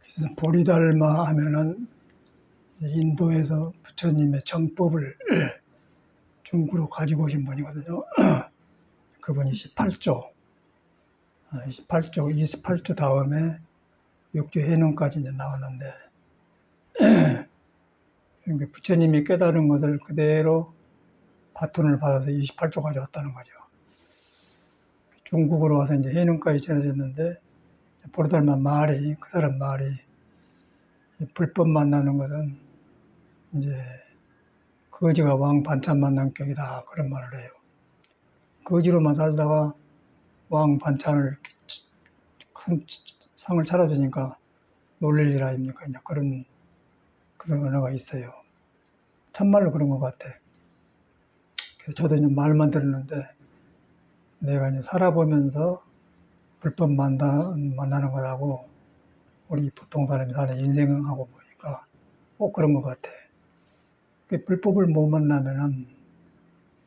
그래서 보리달마 하면은 인도에서 부처님의 정법을 중국으로 가지고 오신 분이거든요. 그분이 18조, 28조 다음에 6조 해능까지 이제 나왔는데, 그러니까 부처님이 깨달은 것을 그대로 바톤을 받아서 28조까지 왔다는 거죠. 중국으로 와서 이제 해능까지 전해졌는데, 보리달마 말이, 그 사람 말이, 불법 만나는 것은 이제 거지가 왕 반찬 만난 격이다. 그런 말을 해요. 거지로만 살다가 왕 반찬을 큰 상을 차려주니까 놀랄 일 아닙니까? 이제 그런 언어가 있어요. 참말로 그런 것 같아. 그래서 저도 이제 말만 들었는데 내가 이제 살아보면서 불법 만나는 거라고 우리 보통 사람이 사는 인생하고 보니까 꼭 그런 것 같아. 불법을 못 만나면은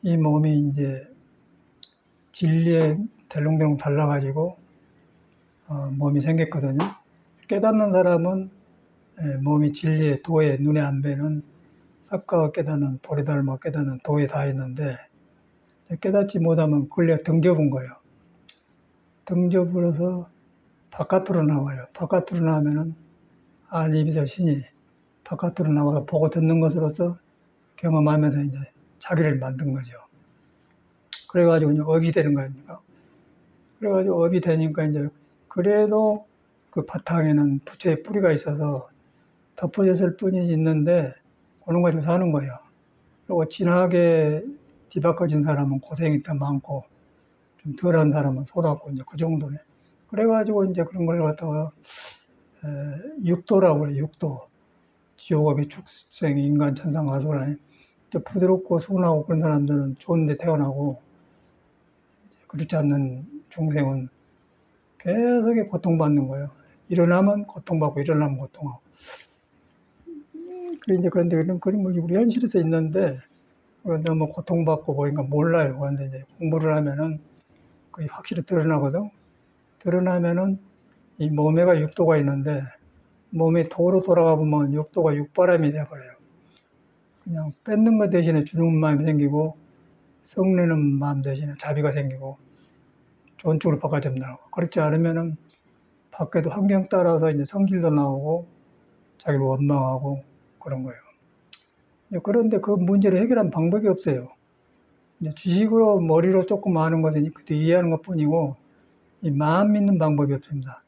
이 몸이 이제 진리에 델롱델롱 달라가지고 몸이 생겼거든요. 깨닫는 사람은 몸이 진리의 도에 눈에 안 뵈는 삭가가 깨닫는 보리달마 깨닫는 도에 다 있는데 깨닫지 못하면 걸려 등접은 거예요. 등접으로서 바깥으로 나와요. 바깥으로 나오면은 안입에서 신이 바깥으로 나와서 보고 듣는 것으로서 경험하면서 이제 자기를 만든 거죠. 그래가지고 이제 업이 되는 거니까. 그래가지고 업이 되니까 이제 그래도 그 바탕에는 부처의 뿌리가 있어서 덮어졌을 뿐이 있는데 그런 가지고 사는 거예요. 그리고 진하게 뒤바꿔진 사람은 고생이 더 많고 좀 덜한 사람은 소답고 이제 그 정도에. 그래가지고 이제 그런 걸 갖다가 육도라고 그래요. 육도. 지옥업의 축생, 인간, 천상, 아수라. 부드럽고 순하고 그런 사람들은 좋은 데 태어나고 그렇지 않는 중생은 계속 고통받는 거예요. 일어나면 고통받고 일어나면 고통하고. 그런데 그런 거 우리 현실에서 있는데 너무 고통받고 보니까 몰라요. 그런데 이제 공부를 하면은 그게 확실히 드러나거든. 드러나면은 이 몸에가 육도가 있는데 몸이 도로 돌아가 보면 육도가 육바람이 돼버려요. 그냥 뺏는 것 대신에 주는 마음이 생기고 성내는 마음 대신에 자비가 생기고 좋은 쪽으로 바꿔준다고. 그렇지 않으면은 밖에도 환경 따라서 이제 성질도 나오고 자기를 원망하고 그런 거예요. 그런데 그 문제를 해결한 방법이 없어요. 이제 지식으로 머리로 조금 아는 것은 그때 이해하는 것 뿐이고 이 마음 믿는 방법이 없습니다.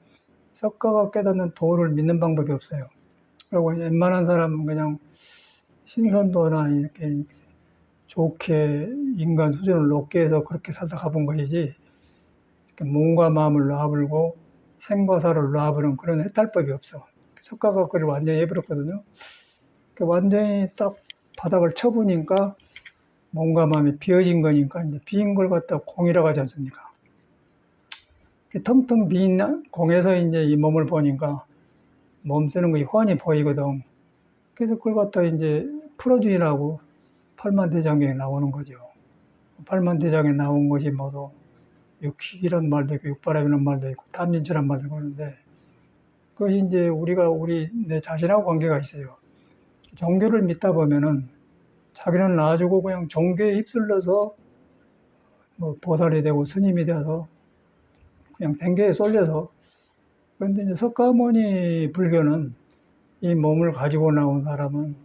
석가가 깨닫는 도를 믿는 방법이 없어요. 그리고 웬만한 사람은 그냥 신선도나 이렇게 좋게 인간 수준을 높게 해서 그렇게 살다 가본 것이지 몸과 마음을 놔불고 생과 사를 놔부는 그런 해탈법이 없어. 석가가 그걸 완전히 해버렸거든요. 완전히 딱 바닥을 쳐보니까 몸과 마음이 비어진 거니까 이제 비인 걸 갖다 공이라고 하지 않습니까? 텅텅 빈 공에서 이제 이 몸을 보니까 몸 쓰는 것이 훤히 보이거든. 그래서 그걸 갖다 이제 풀어주이라고 팔만대장경에 나오는 거죠. 팔만대장에 나온 것이 모두 육식이란 말도 있고 육바람이라는 말도 있고 탐진치란 말도 있고 그러는데 그것이 이제 내 자신하고 관계가 있어요. 종교를 믿다 보면은 자기는 놔주고 그냥 종교에 휩쓸려서 뭐 보살이 되고 스님이 되어서 그냥 댕겨에 쏠려서. 그런데 이제 석가모니 불교는 이 몸을 가지고 나온 사람은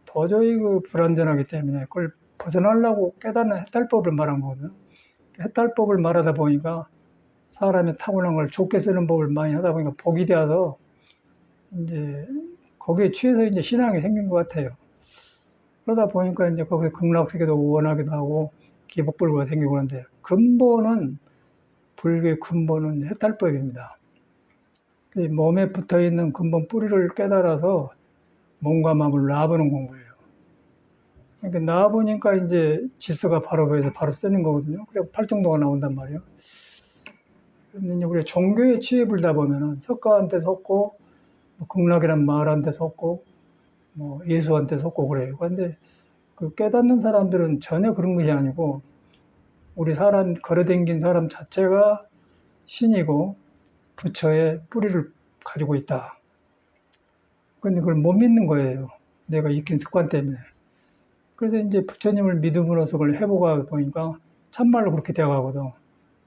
도저히 그 불완전하기 때문에 그걸 벗어나려고 깨닫는 해탈법을 말한 거거든요. 해탈법을 말하다 보니까 사람이 타고난 걸 좋게 쓰는 법을 많이 하다 보니까 복이 되어서 이제 거기에 취해서 이제 신앙이 생긴 것 같아요. 그러다 보니까 이제 거기서 극락세계도 원하기도 하고 기복불교가 생기고 그러는데 불교의 근본은 해탈법입니다. 몸에 붙어 있는 근본 뿌리를 깨달아서 몸과 마음을 놔보는 공부예요. 그러니까 놔보니까 이제 질서가 바로 보여서 바로 쓰는 거거든요. 그리고 팔정도가 나온단 말이에요. 그런데 이제 우리가 종교에 취해불다 보면은 석가한테 속고, 극락이란 말한테 속고, 예수한테 속고 그래요. 그런데 그 깨닫는 사람들은 전혀 그런 것이 아니고, 우리 걸어댕긴 사람 자체가 신이고, 부처의 뿌리를 가지고 있다. 근데 그걸 못 믿는 거예요. 내가 익힌 습관 때문에. 그래서 이제 부처님을 믿음으로써 그걸 해보가 보니까 참말로 그렇게 되어가거든.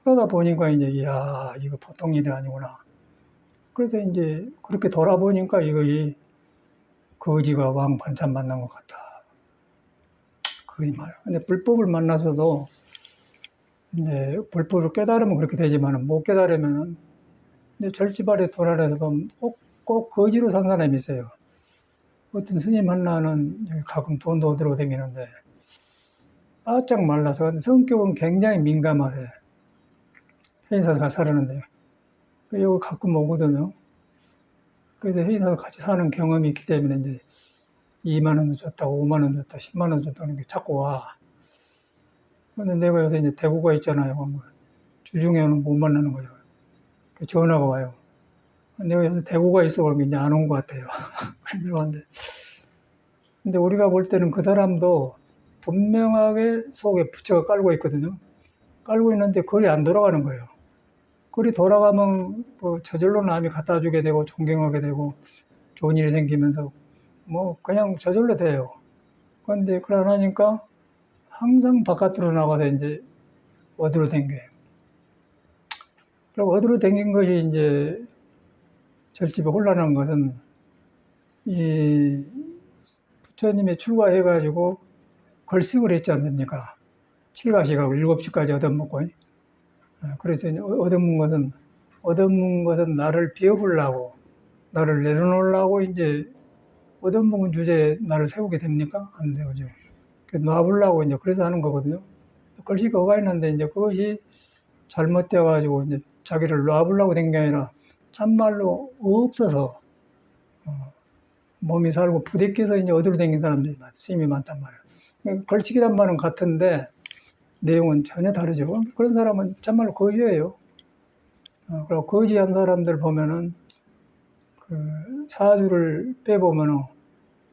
그러다 보니까 이제, 이야, 이거 보통 일이 아니구나. 그래서 이제 그렇게 돌아보니까 이거 거지가 왕 반찬 만난 것 같다. 그이 말. 근데 불법을 만나서도 이제 불법을 깨달으면 그렇게 되지만 못 깨달으면은 이제 절지발에 돌아라서도 꼭 거지로 산 사람이 있어요. 어떤 스님 하나는 가끔 돈도 얻으러 다니는데 바짝 말라서 성격은 굉장히 민감하대. 해인사가 살았는데 여기 가끔 오거든요. 그래서 해인사도 같이 사는 경험이 있기 때문에 이제 2만 원 줬다고 5만 원 줬다 10만 원 줬다는 게 자꾸 와. 근데 내가 요새 이제 대구가 있잖아요. 주중에는 못 만나는 거예요. 전화가 와요. 내가 요새 대구가 있어 그러면 이제 안 온 것 같아요. 그런데 우리가 볼 때는 그 사람도 분명하게 속에 부처가 깔고 있거든요. 깔고 있는데 글이 안 돌아가는 거예요. 글이 돌아가면 뭐 저절로 남이 갖다 주게 되고 존경하게 되고 좋은 일이 생기면서 뭐 그냥 저절로 돼요. 그런데 그러니까 항상 바깥으로 나가서 이제 어디로 댕겨요. 그리고 어디로 댕긴 것이 이제 절집에 혼란한 것은 이 부처님이 출가해가지고 걸식을 했지 않습니까? 7가시가고 7시까지 얻어먹고. 그래서 얻어먹은 것은 나를 비워보려고, 나를 내려놓으려고 이제 얻어먹은 주제에 나를 세우게 됩니까? 안 되죠. 놔보려고 이제 그래서 하는 거거든요. 글씨 거가 있는데 이제 그것이 잘못되어가지고 이제 자기를 놔보려고 된 게 아니라 참말로 없어서 몸이 살고 부대껴서 이제 어디로 댕긴 사람들이 스님이 많단 말이에요. 걸치기란 말은 같은데 내용은 전혀 다르죠. 그런 사람은 참말로 거지예요. 그리고 거지한 사람들 보면은 그 사주를 빼보면은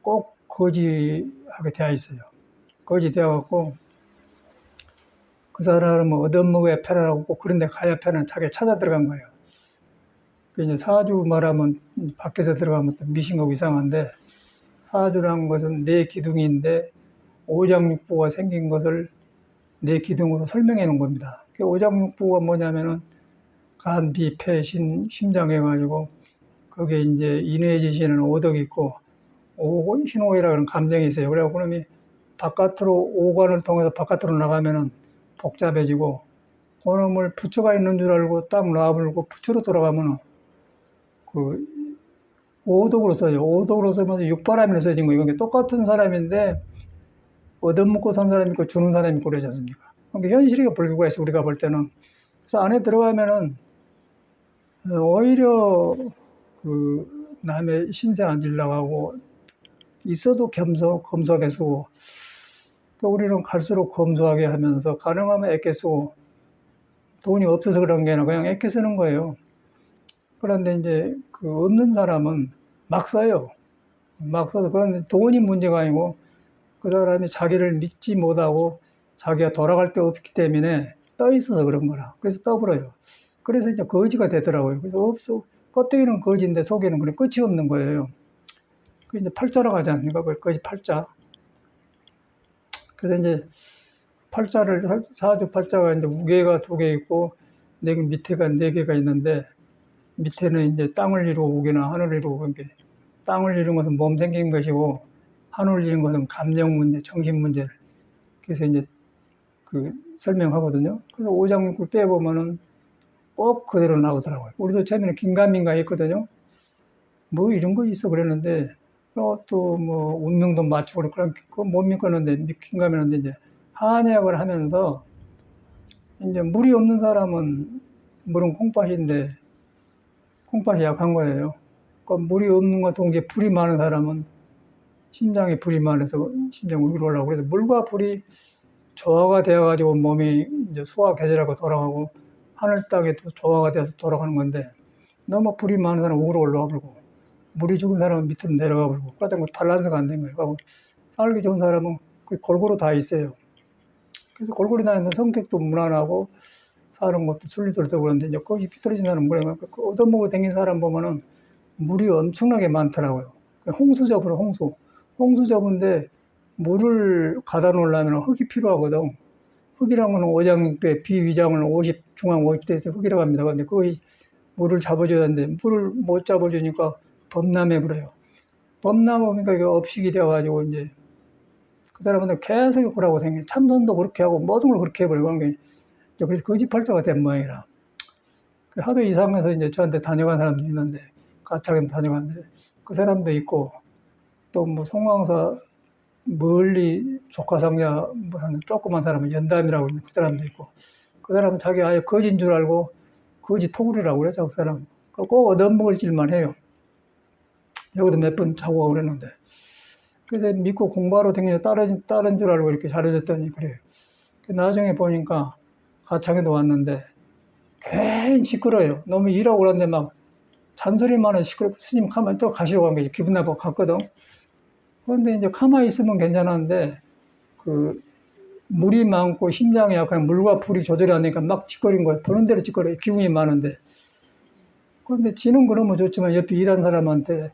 꼭 거지하게 되어 있어요. 거지 되어갖고 그 사람은 얻어먹어야 편안하고 꼭 그런 데 가야 편한 자기가 찾아 들어간 거예요. 이제 사주 말하면 밖에서 들어가면 또 미신하고 이상한데 사주란 것은 내 기둥인데 오장육부가 생긴 것을 내 기둥으로 설명해 놓은 겁니다. 오장육부가 뭐냐면은 간, 비, 폐, 심장 해가지고 거기에 이제 인해지시는 오덕이 있고 신호이라는 감정이 있어요. 그래갖고 그놈이 바깥으로 오관을 통해서 바깥으로 나가면은 복잡해지고 그놈을 부처가 있는 줄 알고 딱 놔불고 부처로 돌아가면은 그 오덕으로 써요. 오덕으로 쓰면서 육바람이로 써진 거예요. 이게 똑같은 사람인데 얻어먹고 산 사람이 있고 주는 사람이 있고 그러지 않습니까? 그러니까 현실이가 불구가 있어 우리가 볼 때는. 그래서 안에 들어가면은 오히려 그 남의 신세 안 지려고 하고 있어도 검소하게 쓰고 또 우리는 갈수록 검소하게 하면서 가능하면 애껴 쓰고 돈이 없어서 그런 게 아니라 그냥 애껴 쓰는 거예요. 그런데 이제 그 없는 사람은 막 써요. 막 써도 그런데 돈이 문제가 아니고 그 사람이 자기를 믿지 못하고 자기가 돌아갈 데 없기 때문에 떠 있어서 그런 거라. 그래서 떠버려요. 그래서 이제 거지가 되더라고요. 그래서 껍데기는 거지인데 속에는 그냥 끝이 없는 거예요. 그 이제 팔자라고 하지 않습니까? 거지 팔자. 그래서 이제 사주 팔자가 이제 우계가 2개 있고 밑에가 4개가 있는데 밑에는 이제 땅을 이루고 우계나 하늘을 이루고 그러니까 땅을 이룬 것은 몸 생긴 것이고 하늘을 이룬 것은 감정 문제, 정신 문제를 그래서 이제 그 설명하거든요. 그래서 오장육부를 빼보면은 꼭 그대로 나오더라고요. 우리도 처음에는 긴가민가 했거든요. 뭐 이런 거 있어 그랬는데 또 뭐 운명도 맞추고 그런 거 못 믿겠는데 긴가민한데 이제 한약을 하면서 이제 물이 없는 사람은 물은 콩팥인데 콩팥이 약한 거예요. 그 물이 없는 것 동시에 불이 많은 사람은 심장에 불이 많아서 심장 위로 올라오고 그래서 물과 불이 조화가 되어가지고 몸이 이제 소화 계절하고 돌아가고 하늘 땅에 또 조화가 돼서 돌아가는 건데 너무 불이 많은 사람은 위로 올라와 버리고 물이 적은 사람은 밑으로 내려가 버리고 그러다 보니 밸런스가 안 된 거예요. 그리고 살기 좋은 사람은 골고루 다 있어요. 그래서 골고루 다 있는 성격도 무난하고 사는 것도 순리들도 그런데 이제 거기 비틀어진 사람 뭐냐면 그 얻어먹어 댕긴 사람 보면은 물이 엄청나게 많더라고요. 홍수 접으로 홍수 접은데 물을 가다 놓으려면 흙이 필요하거든. 흙이란 거는 오장육부에 비위장을 50 중앙 50대에서 흙이라고 합니다. 근데 거의 물을 잡아줘야 하는데 물을 못 잡아주니까 범람해 버려요. 범람하니까 이게 업식이 되어가지고 이제 그 사람은 계속 그러고 다니고 참선도 그렇게 하고 모든 걸 그렇게 해버리고 한 게 그래서 거짓팔자가 된 모양이라. 하도 이상해서 이제 저한테 다녀간 사람도 있는데 가창에 다녀갔는데 그 사람도 있고 또 뭐 송광사 멀리 조카상자 뭐 하는 조그만 사람은 연담이라고 있는 그 사람도 있고 그 사람은 자기 아예 거진 줄 알고 거지 토굴이라고 그러죠 그 사람. 꼭 얻어먹을 짓만 해요. 여기도 몇 번 자고 가고 그랬는데 그래서 믿고 공부하러 다니는 다른 줄 알고 이렇게 잘해줬더니 그래요. 나중에 보니까 가창에도 왔는데 괜히 시끄러요. 너무 일하고 그러는데 막 잔소리만 은 시끄럽고 스님 가만히 또 가시려고 한 거지. 기분 나쁘고 갔거든. 그런데 이제 가만히 있으면 괜찮았는데 그 물이 많고 심장이 약간 물과 불이 조절이 안 되니까 막 찌꺼린 거예요. 보는 대로 찌꺼려요. 기분이 많은데. 그런데 지는 그러면 좋지만 옆에 일하는 사람한테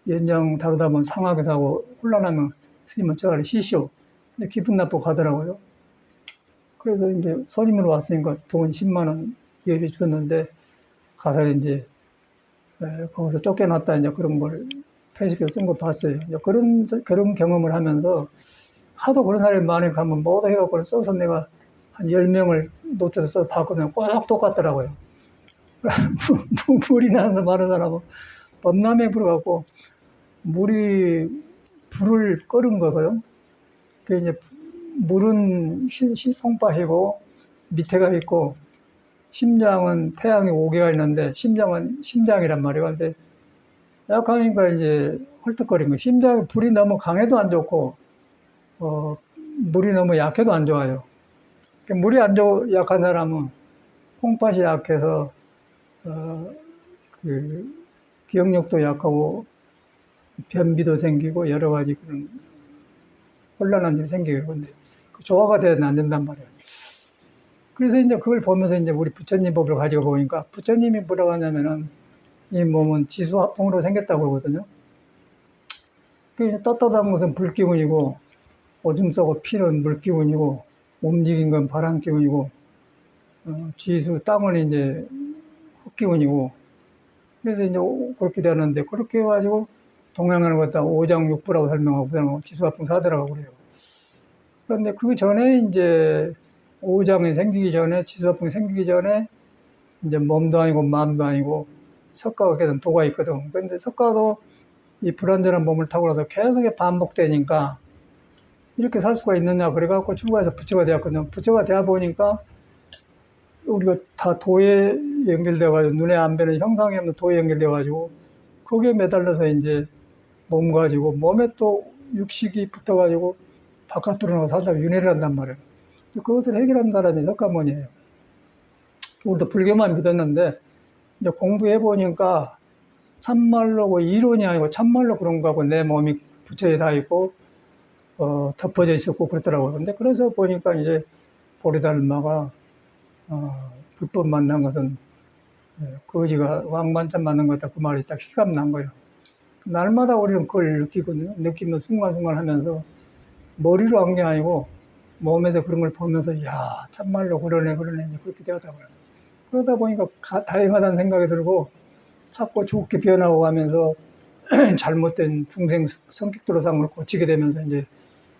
연장 다루다 보면 상하기도 하고 혼란하면 스님은 저를 쉬시오. 근데 기분 나쁘고 가더라고요. 그래서 이제 손님으로 왔으니까 돈 10만 원 예비 줬는데 가서 이제 거기서 쫓겨났다 이제 그런 걸 페이스북에 쓴 거 봤어요. 이제 그런 경험을 하면서 하도 그런 사람이 많이 가면 모두 해갖고 써서 내가 한 10명을 노트에서 써서 봤거든요. 꼭 똑같더라고요. 물이 나서 많은 사람은 범람에 불어갖고 물이 불을 끓은 거거든. 그 이제 물은 송밭이고 밑에가 있고 심장은 태양이 5개가 있는데 심장은 심장이란 말이에요. 근데 약하니까 이제 헐떡거리는 거예요. 불이 너무 강해도 안 좋고 물이 너무 약해도 안 좋아요. 물이 약한 사람은 콩팥이 약해서 그 기억력도 약하고 변비도 생기고 여러 가지 그런 혼란한 일이 생겨요. 근데 조화가 돼야 안 된단 말이에요. 그래서 이제 그걸 보면서 이제 우리 부처님 법을 가지고 보니까 부처님이 뭐라고 하냐면은 이 몸은 지수화풍으로 생겼다고 그러거든요. 그 떳떳한 것은 불기운이고 오줌 싸고 피는 물기운이고 움직인 건 바람기운이고 지수 땅은 이제 흙기운이고 그래서 이제 그렇게 되는데 그렇게 해가지고 동양하는 것다 오장육부라고 설명하고 지수화풍 사대라고 그래요. 그런데 그 전에 이제 오장이 생기기 전에 지수화풍이 생기기 전에 이제 몸도 아니고 마음도 아니고 석가가 되는 도가 있거든. 그런데 석가도 이 불완전한 몸을 타고 나서 계속 반복되니까 이렇게 살 수가 있느냐 그래갖고 출가해서 부처가 되었거든요. 부처가 되어 보니까 우리가 다 도에 연결돼가지고 눈에 안 뵈는 형상이 없는 도에 연결돼가지고 거기에 매달려서 이제 몸 가지고 몸에 또 육식이 붙어가지고 바깥으로 나가 살다가 윤회를 한단 말이에요. 그것을 해결한 사람이 석가모니예요. 우리도 불교만 믿었는데 이제 공부해 보니까 참말로 이론이 아니고 참말로 그런 거하고 내 몸이 부처에 다 있고 덮어져 있었고 그렇더라고요. 근데 그래서 보니까 이제 보리달마가 불법 만난 것은 거지가 왕반찬 맞는 거다 그 말이 딱 실감 난 거예요. 날마다 우리는 그걸 느끼거든요. 느끼면 순간순간 하면서 머리로 한 게 아니고 몸에서 그런 걸 보면서 야 참말로 그러네 그렇게 되었다고요. 그러다 보니까 다행하다는 생각이 들고 자꾸 좋게 변하고 가면서 잘못된 중생 성격도로상 걸 고치게 되면서 이제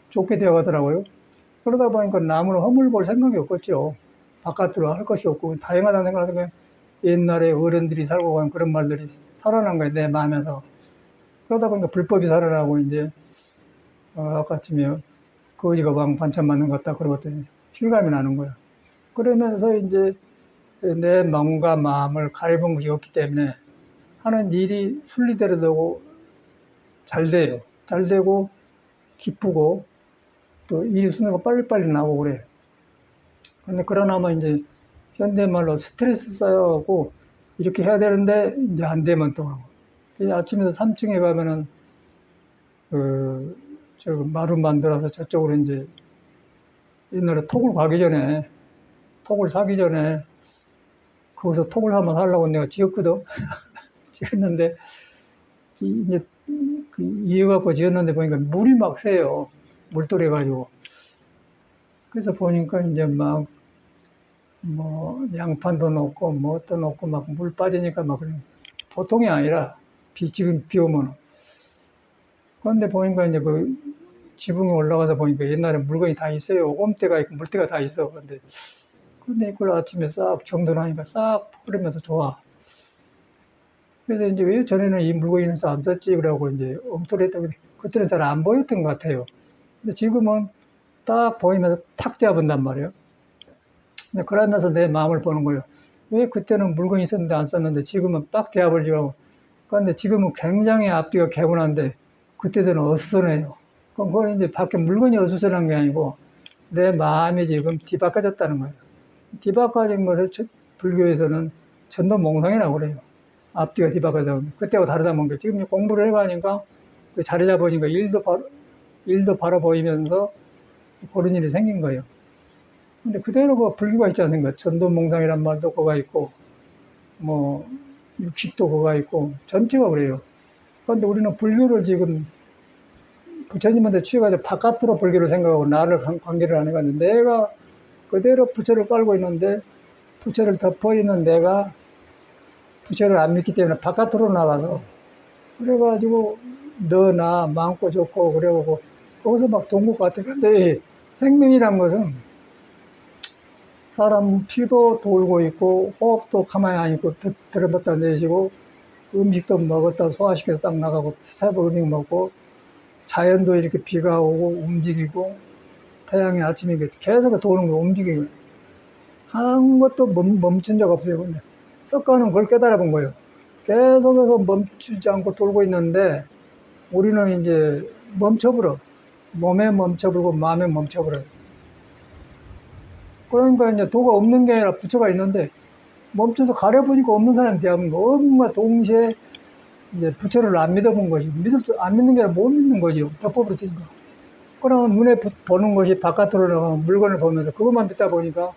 좋게 되어 가더라고요. 그러다 보니까 남을 허물볼 생각이 없겠죠. 바깥으로 할 것이 없고 다행하다는 생각을 하니까 옛날에 어른들이 살고 간 그런 말들이 살아난 거예요. 내 마음에서. 그러다 보니까 불법이 살아나고 이제 아까쯤에 거지가 왕 반찬 맞는 것 같다 그런 것들이 실감이 나는 거예요. 그러면서 이제 내 마음과 마음을 가려본 것이 없기 때문에 하는 일이 순리대로 되고 잘 돼요. 잘 되고 기쁘고 또 일이 순서가 빨리빨리 나오고 그래요. 근데 그러나마 이제 현대말로 스트레스 쌓여갖고 이렇게 해야 되는데 이제 안 되면 또 아침에도 3층에 가면은 저 마루 만들어서 저쪽으로 이제 옛날에 톡을 사기 전에 거기서 톡을 한번 하려고 내가 지었거든. 지었는데, 이제, 이어갖고 지었는데 보니까 물이 막 새요. 물돌해가지고. 그래서 보니까 이제 막, 뭐, 양판도 놓고, 뭐 또 놓고, 막 물 빠지니까 막, 보통이 아니라, 지금 비 오면. 그런데 보니까 이제 그, 지붕에 올라가서 보니까 옛날에 물건이 다 있어요. 옴대가 있고 물대가 다 있어. 근데 이걸 아침에 싹 정돈하니까 싹 흐르면서 좋아. 그래서 이제 왜 전에는 이 물건이 있어서 안 썼지? 그러고 이제 엉터리했다고. 그때는 잘 안 보였던 것 같아요. 근데 지금은 딱 보이면서 탁 떼어본단 말이에요. 근데 그러면서 내 마음을 보는 거예요. 왜 그때는 물건이 있었는데 안 썼는데 지금은 딱 떼어버리려고. 그런데 지금은 굉장히 앞뒤가 개운한데 그때는 어수선해요. 그럼 그건 이제 밖에 물건이 어수선한 게 아니고 내 마음이 지금 뒤바꿔졌다는 거예요. 뒤바꿔진 것을 불교에서는 전도몽상이라고 그래요. 앞뒤가 뒤바꿔져. 그때하고 다르다 보니까 지금 공부를 해가니까 그 자리 잡으니까 일도 바로 보이면서 그런 일이 생긴 거예요. 근데 그대로 그 불교가 있지 않습니까? 전도몽상이란 말도 그가 있고, 뭐, 육식도 그가 있고, 전체가 그래요. 그런데 우리는 불교를 지금 부처님한테 취해가지고 바깥으로 불교를 생각하고 나를 관계를 안 해갔는데 내가 그대로 부처를 깔고 있는데 부처를 덮어 있는 내가 부처를 안 믿기 때문에 바깥으로 나가서 그래가지고 너 나 많고 좋고 그래가지고 거기서 막 동국 같아. 근데 생명이란 것은 사람 피도 돌고 있고 호흡도 가만히 안 있고 들어봤다 내쉬고 음식도 먹었다 소화시켜서 딱 나가고 새벽 음식 먹고 자연도 이렇게 비가 오고 움직이고 태양이 아침에 계속 도는 거 움직이고 아무것도 멈춘 적 없어요. 근데 석가는 그걸 깨달아 본 거예요. 계속해서 멈추지 않고 돌고 있는데 우리는 이제 멈춰버려. 몸에 멈춰버리고 마음에 멈춰버려요. 그러니까 이제 도가 없는 게 아니라 부처가 있는데 멈춰서 가려보니까 없는 사람이 대하는 거. 엄마 동시에 이제 부처를 안 믿어본 것이 안 믿는 게 아니라 못 믿는 거죠. 덮어버렸으니까. 그러면 눈에 보는 것이 바깥으로 나가면 물건을 보면서 그것만 듣다 보니까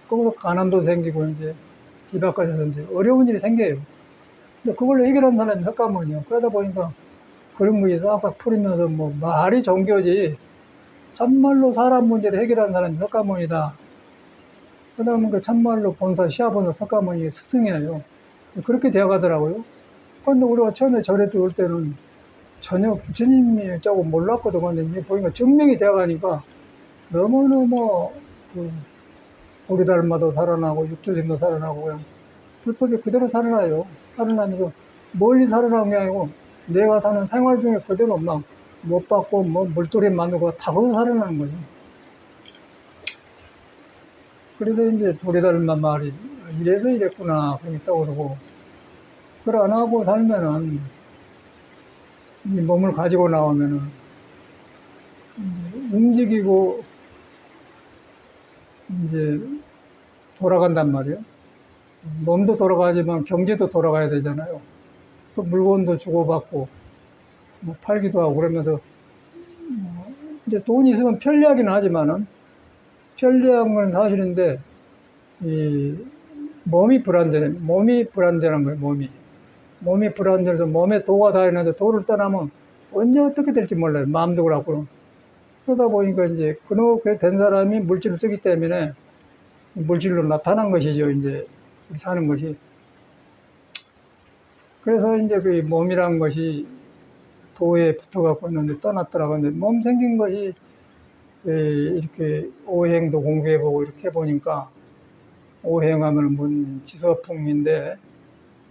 거기서 가난도 생기고 이제 뒤바꿔서 이제 어려운 일이 생겨요. 근데 그걸 해결한 사람이 석가모니요. 그러다 보니까 그런 것이 싹싹 풀리면서 뭐 말이 종교지 참말로 사람 문제를 해결한 사람이 석가모니다. 그다음에 그 참말로 본사 시아본사 석가모니 스승이에요. 그렇게 되어가더라고요. 그런데 우리가 처음에 절에 들어올 때는 전혀 부처님이 조금 몰랐거든. 근데 이제 보니까 증명이 되어가니까 너무너무 그 우리 닮아도 살아나고 육조심도 살아나고 그냥 불법이 그대로 살아나요. 살아나면서 멀리 살아나는 게 아니고 내가 사는 생활 중에 그대로 막 못 받고 뭐 물돌이 만들고 다 거기서 살아나는 거죠. 그래서 이제 우리 닮아 말이 이래서 이랬구나 그렇게 떠오르고 그걸 안 하고 살면은 이 몸을 가지고 나오면은 움직이고 이제 돌아간단 말이에요. 몸도 돌아가지만 경제도 돌아가야 되잖아요. 또 물건도 주고받고 뭐 팔기도 하고 그러면서 이제 돈이 있으면 편리하긴 하지만은 편리한 건 사실인데 이 몸이 불안전한 거예요. 몸이 불안전해서 몸에 도가 다 있는데 도를 떠나면 언제 어떻게 될지 몰라요. 마음도 그렇고 그러다 보니까 이제 그렇게 된 사람이 물질을 쓰기 때문에 물질로 나타난 것이죠. 이제 사는 것이. 그래서 이제 그 몸이란 것이 도에 붙어갖고 있는데 떠났더라고. 근데 몸 생긴 것이 이렇게 오행도 공부해보고 이렇게 해보니까 오행하면 뭔 지수화풍인데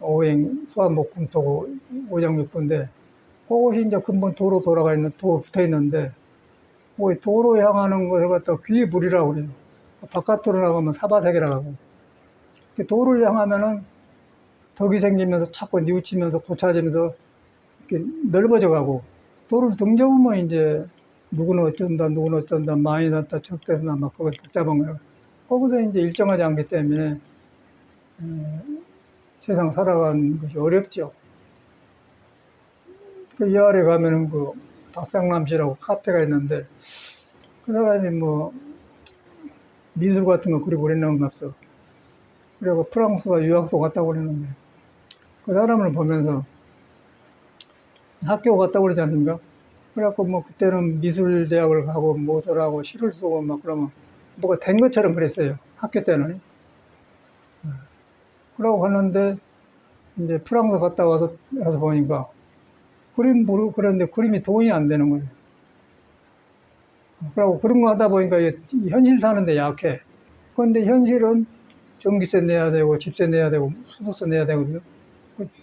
오행 수화목금토고 오장육부인데 그것이 이제 근본 도로 돌아가 있는 도 붙어 있는데 그 도로 향하는 것을 갖다 귀의 불이라고 그래요. 바깥으로 나가면 사바색이라고 하고 도를 향하면은 덕이 생기면서 자꾸 뉘우치면서 고차지면서 이렇게 넓어져 가고 도를 등져보면 이제 누구는 어쩐다 많이 났다 적대다 막 그거 복잡한 거예요. 거기서 이제 일정하지 않기 때문에 세상 살아가는 것이 어렵죠. 그 이 아래 가면은 그 박상남 씨라고 카페가 있는데 그 사람이 뭐 미술 같은 거 그리고 그랬나는 없어. 그리고 프랑스가 유학도 갔다고 그러는데 그 사람을 보면서 학교 갔다고 그러지 않습니까? 그래갖고 뭐 그때는 미술대학을 가고 무엇을 하고 시를 쓰고 막 그러면 뭐가 된 것처럼 그랬어요. 학교 때는. 그러고 갔는데 이제 프랑스 갔다 와서 보니까 그림 모르고 그랬는데 그림이 돈이 안 되는 거예요. 그러고 그런 거 하다 보니까 현실 사는데 약해. 그런데 현실은 전기세 내야 되고 집세 내야 되고 수도세 내야 되거든요.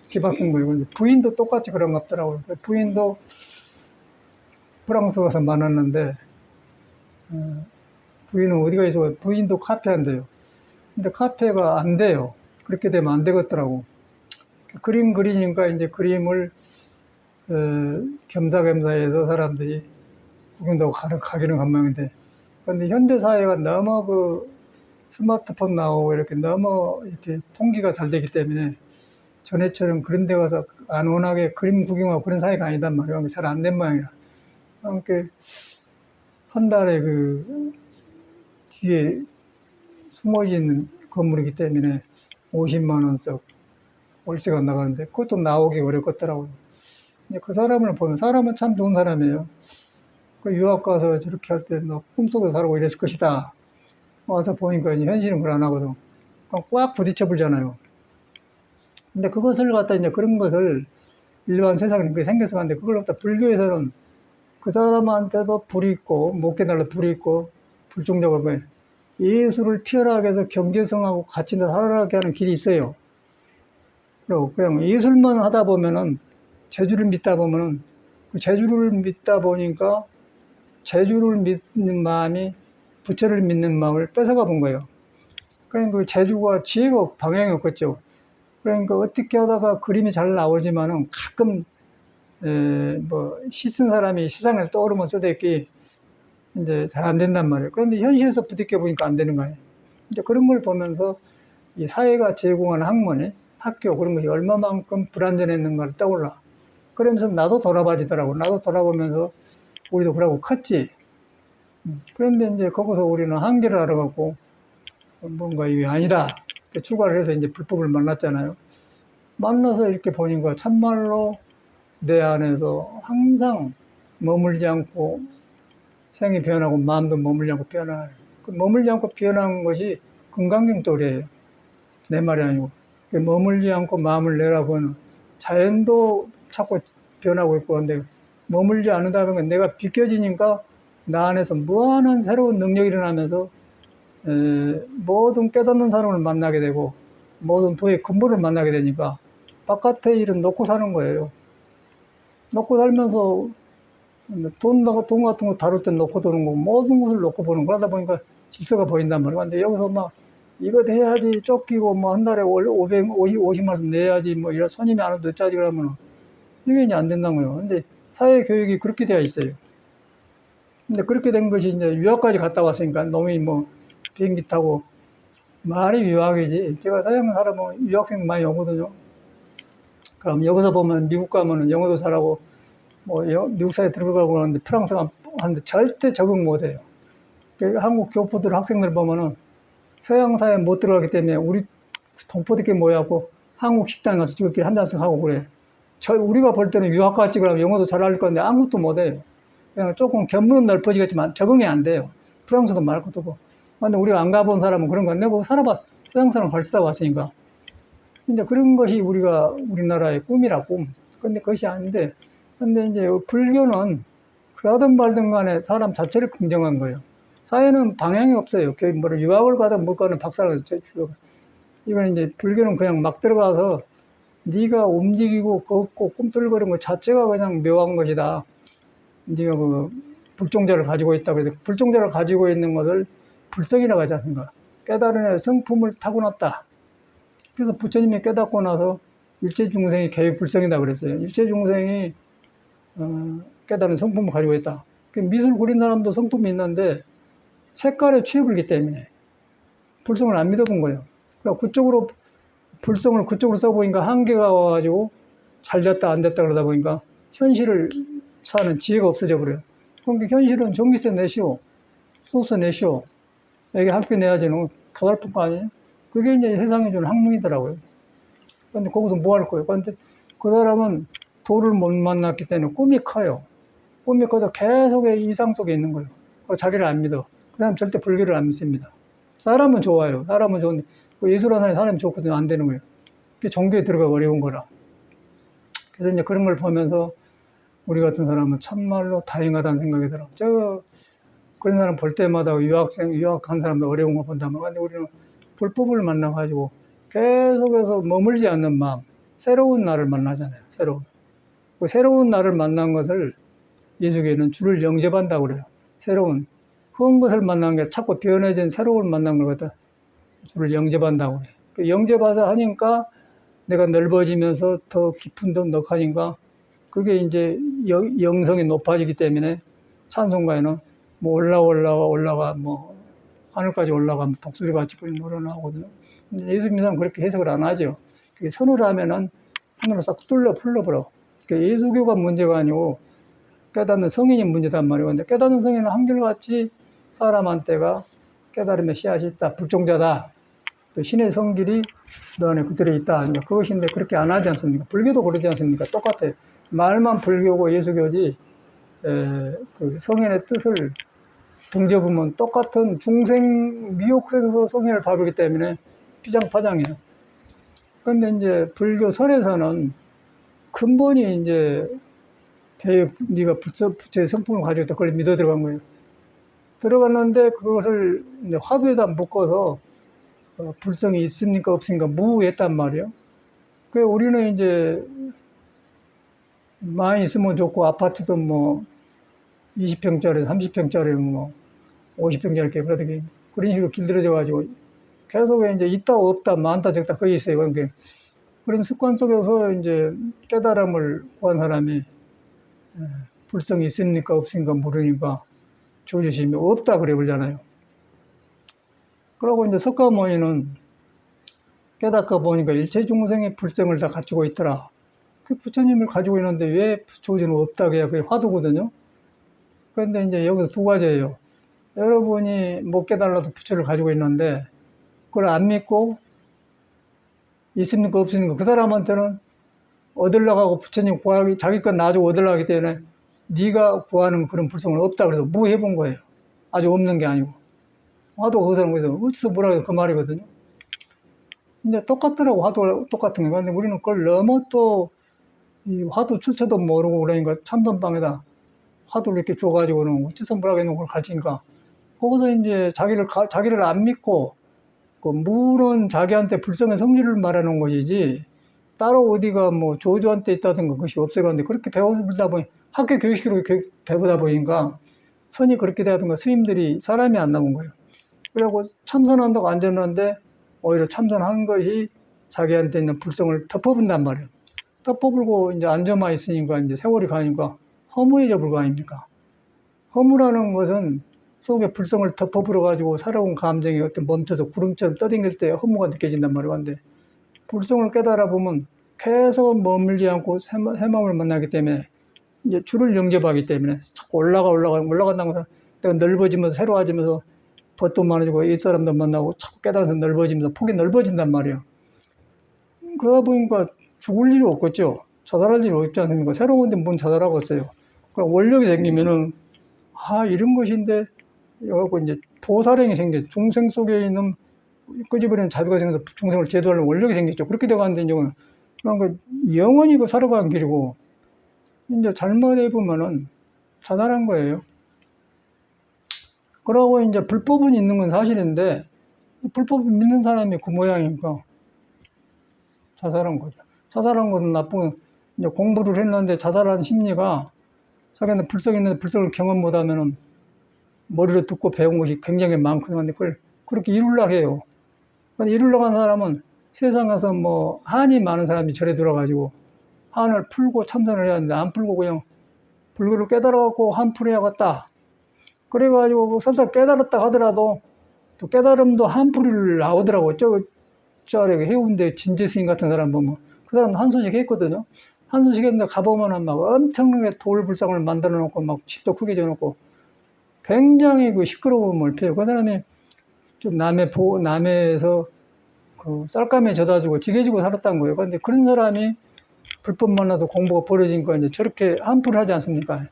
기박힌 거예요. 근데 부인도 똑같이 그런 것 같더라고요. 부인도 프랑스 가서 만났는데 부인은 어디가 있어? 부인도 카페 한대요. 근데 카페가 안 돼요. 그렇게 되면 안 되겠더라고. 그림 그리니까 이제 그림을 겸사겸사해서 사람들이 구경도 가기는 간망인데, 근데 현대 사회가 너무 그 스마트폰 나오고 이렇게 너무 이렇게 통기가 잘 되기 때문에 전에처럼 그런 데 가서 안온하게 그림 구경하고 그런 사이가 아니단 말이에요. 잘 안 된 모양이야. 그러니까 한 달에 그 뒤에 숨어 있는 건물이기 때문에 50만 원씩 월세가 나가는데 그것도 나오기 어렵겠더라고요. 그 사람을 보면 사람은 참 좋은 사람이에요. 그 유학 가서 저렇게 할 때 너 꿈속에 살고 이랬을 것이다. 와서 보니까 이제 현실은 그걸 안 하거든. 꽉 부딪혀 보잖아요. 근데 그것을 갖다 이제 그런 것을 일반 세상에 그렇게 생겨서 가는데 그걸 갖다 불교에서는 그 사람한테도 불이 있고 못 깨달아 불이 있고 불종적으로 뭐 예수를 피어나게 해서 경계성하고 같이 살아가게 하는 길이 있어요. 그리고 그냥 예술만 하다 보면은 재주를 믿다 보면은 그 재주를 믿다 보니까 재주를 믿는 마음이 부처를 믿는 마음을 뺏어가 본 거예요. 그러니까 그 재주가 지혜가 방향이 없겠죠. 그러니까 어떻게 하다가 그림이 잘 나오지만은 가끔 뭐 시쓴 사람이 시상을 떠오르면 써댔기 이제 잘 안 된단 말이에요. 그런데 현실에서 부딪혀 보니까 안 되는 거예요. 이제 그런 걸 보면서 이 사회가 제공한 학문이 학교 그런 것이 얼마만큼 불완전했는가를 떠올라. 그러면서 나도 돌아봐지더라고. 나도 돌아보면서 우리도 그러고 컸지. 그런데 이제 거기서 우리는 한계를 알아갖고 뭔가 이게 아니다. 출가를 해서 이제 불법을 만났잖아요. 만나서 이렇게 보니까 참말로 내 안에서 항상 머물지 않고 생이 변하고 마음도 머물지 않고 변하는 그 머물지 않고 변하는 것이 금강경도래예요. 내 말이 아니고 머물지 않고 마음을 내라보는 자연도 자꾸 변하고 있고 근데 머물지 않는다 보면 내가 비껴지니까 나 안에서 무한한 새로운 능력이 일어나면서 모든 깨닫는 사람을 만나게 되고 모든 도의 근본을 만나게 되니까 바깥의 일은 놓고 사는 거예요. 놓고 살면서 돈 같은 거 다룰 땐 놓고 도는 거고 모든 것을 놓고 보는 거 그러다 보니까 질서가 보인단 말이에요. 근데 여기서 막 이거 해야지 쫓기고 뭐 한 달에 50만 원 내야지 뭐 이런 손님이 안 와도 짜지 그러면 이게 이제 안 된다는 거예요. 근데 사회 교육이 그렇게 되어 있어요. 근데 그렇게 된 것이 이제 유학까지 갔다 왔으니까 놈이 뭐 비행기 타고 말이 유학이지. 제가 서양 살아보면 유학생 많이 오거든요. 그럼 여기서 보면 미국 가면은 영어도 잘하고 뭐 미국 사회 들어가고 하는데 프랑스 하는데 절대 적응 못해요. 한국 교포들 학생들 보면은 서양 사회 못 들어가기 때문에 우리 동포들끼리 모여갖고 한국 식당 가서 지금끼리 한 잔씩 하고 그래. 우리가 볼 때는 유학 갔지 그러면 영어도 잘 할 건데 아무것도 못해요. 그냥 조금 견문은 넓어지겠지만 적응이 안 돼요. 프랑스도 말 것도 없고. 근데 우리가 안 가본 사람은 그런 건데 뭐 살아봐 서양 사람 걸치다 왔으니까. 이제 그런 것이 우리나라의 꿈이라 꿈. 근데 그것이 아닌데, 근데 이제 불교는 그러든 말든 간에 사람 자체를 긍정한 거예요. 사회는 방향이 없어요. 뭐 유학을 가든 못 가든 박사를 이건 이제 불교는 그냥 막 들어가서 네가 움직이고 걷고 꿈틀거리는 것 자체가 그냥 묘한 것이다. 네가 그 불종자를 가지고 있다. 그래서 불종자를 가지고 있는 것을 불성이라고 하지 않습니까? 깨달은 성품을 타고났다. 그래서 부처님이 깨닫고 나서 일체 중생이 개불성이다 그랬어요. 일체 중생이 깨달은 성품을 가지고 있다. 미술 그린 사람도 성품이 있는데 색깔에 취해버리기 때문에 불성을 안 믿어본 거예요. 그러니까 그쪽으로 불성을 그쪽으로 써보니까 한계가 와가지고 잘 됐다 안 됐다 그러다 보니까 현실을 사는 지혜가 없어져 버려요. 그러니까 현실은 전기세 내시오, 수도세 내시오. 여기 학비 내야지 너 고달픈 거 아니에요? 그게 이제 세상에 주는 학문이더라고요. 근데 거기서 뭐 할 거예요? 근데 그 사람은 도를 못 만났기 때문에 꿈이 커요. 꿈이 커서 계속 이상 속에 있는 거예요. 자기를 안 믿어. 그 사람 절대 불교를 안 믿습니다. 사람은 좋아요. 사람은 좋은데 예술하는 사람이 좋거든요. 안 되는 거예요. 그게 종교에 들어가 어려운 거라. 그래서 이제 그런 걸 보면서 우리 같은 사람은 참말로 다행하다는 생각이 들어. 그런 사람 볼 때마다 유학한 사람도 어려운 거 본다면, 근데 우리는 불법을 만나가지고 계속해서 머물지 않는 마음, 새로운 나를 만나잖아요. 그 새로운 나를 만난 것을 예수계는 주를 영접한다고 그래요. 새로운, 흠 것을 만난 게 자꾸 변해진 새로운 만난 걸 갖다 주를 영접한다고 그래요. 그 영접하자 하니까 내가 넓어지면서 더 깊은 데 넣하니까 그게 이제 영성이 높아지기 때문에 찬송가에는 뭐 올라가 뭐 하늘까지 올라가면 독수리 같이 노래 나오거든요. 예수 믿는 사람은 그렇게 해석을 안 하죠. 그게 선을 하면은 하늘로 싹 풀러버려. 그러니까 예수교가 문제가 아니고 깨닫는 성인이 문제단 말이에요. 근데 깨닫는 성인은 한결같이 사람한테가 깨달음의 씨앗이 있다. 불종자다. 또 신의 성질이 너 안에 그대로 있다. 그것인데 그렇게 안 하지 않습니까? 불교도 그러지 않습니까? 똑같아요. 말만 불교고 예수교지 그 성인의 뜻을 등져보면 똑같은 중생 미혹생서 성인을 바르기 때문에 피장파장이에요. 그런데 이제 불교 선에서는 근본이 이제 네가 부처의 성품을 가지고 있다. 그걸 믿어 들어간 거예요. 들어갔는데 그것을 이제 화두에다 묶어서 불성이 있습니까 없습니까 무했단 말이에요. 그 우리는 이제 많이 있으면 좋고 아파트도 뭐 20평짜리, 30평짜리 뭐 50평짜리 이렇게 그런 식으로 길들여져 가지고 계속 이제 있다 없다 많다 적다 거기 있어요. 그러니까 그런 습관 속에서 이제 깨달음을 구한 사람이 불성이 있습니까 없습니까 모르니까 조주심이 없다 그래 버리잖아요. 그러고 이제 석가모니는 깨닫고 보니까 일체 중생의 불성을 다 갖추고 있더라. 그 부처님을 가지고 있는데 왜 조주는 없다 그래야 그게 화두거든요. 그런데 이제 여기서 두 가지예요. 여러분이 못 깨달아도 부처를 가지고 있는데 그걸 안 믿고 있습니까 없습니까 그 사람한테는 얻으려고 하고 부처님 구하기 자기 것 놔주고 얻으려고 하기 때문에 네가 구하는 그런 불성은 없다 그래서 무해본 거예요. 아직 없는 게 아니고 화두가 그 사람 거기서 어디서 뭐라 해도 그 말이거든요. 근데 똑같더라고 화두가 똑같은 거. 근데 우리는 그걸 너무 또 이 화두 출처도 모르고 그러니까 참선방에다 화두를 이렇게 줘가지고는 어째서 뭐라고 했는 걸 가르치니까 거기서 이제 자기를 안 믿고 그 무는 자기한테 불성의 성질을 말하는 것이지 따로 어디가 뭐 조주한테 있다든가 그것이 없어가는데 그렇게 배우다 보니 학교 교육식으로 배우다 보니까 선이 그렇게 되다든가 스님들이 사람이 안 나온 거예요. 그리고 참선한다고 앉았는데 오히려 참선한 것이 자기한테 있는 불성을 덮어본단 말이에요. 덮어불고 이제 앉아만 있으니까 이제 세월이 가니까 허무해져 불 거 아닙니까? 허무라는 것은 속에 불성을 덮어불어가지고 살아온 감정이 어떤 멈춰서 구름처럼 떠댕길 때 허무가 느껴진단 말이에요. 근데 불성을 깨달아 보면 계속 머물지 않고 새마음을 만나기 때문에 이제 주를 영접하기 때문에 자꾸 올라간다는 것은 내가 넓어지면서 새로워지면서 벗도 많아지고 이 사람도 만나고 자꾸 깨달아서 넓어지면서 폭이 넓어진단 말이에요. 그러다 보니까 죽을 일이 없겠죠. 자살할 일이 없지 않습니까? 새로운데 뭔 자살하겠어요. 그럼 원력이 생기면은 이런 것인데 여갖고 이제 도사령이 생겨 중생 속에 있는 끄집어내는 자비가 생겨서 중생을 제도하려는 원력이 생겼죠. 그렇게 돼가는데 이제 그러니까 영원히 그 살아가는 길이고 이제 잘못해 보면은 자살한 거예요. 그러고 이제 불법은 있는 건 사실인데 불법을 믿는 사람이 그 모양이니까 자살한 거죠. 자살한 것은 나쁜 이제 공부를 했는데 자살한 심리가 자기한테 불성이 있는데 불성을 경험 못하면은 머리로 듣고 배운 것이 굉장히 많거든요. 근데 그걸 그렇게 이루려고 해요. 근데 이루려고 하는 사람은 세상에서 뭐 한이 많은 사람이 절에 들어가지고 한을 풀고 참선을 해야 하는데 안 풀고 그냥 불교를 깨달아갖고 한 풀어야겠다. 그래가지고 설사 깨달았다 하더라도 또 깨달음도 한 풀을 나오더라고. 저 아래 해운대 진재스님 같은 사람 보면 그 사람도 한 소식 했거든요. 한 소식 했는데 가보면은 막 엄청나게 돌불상을 만들어 놓고 막 집도 크게 지어놓고 굉장히 그 시끄러움을 피해요. 그 사람이 좀 남해에서 그 쌀감에 젖어가지고 지게지고 살았다는 거예요. 그런데 그런 사람이 불법 만나서 공부가 벌어진 거 이제 저렇게 한풀 하지 않습니까?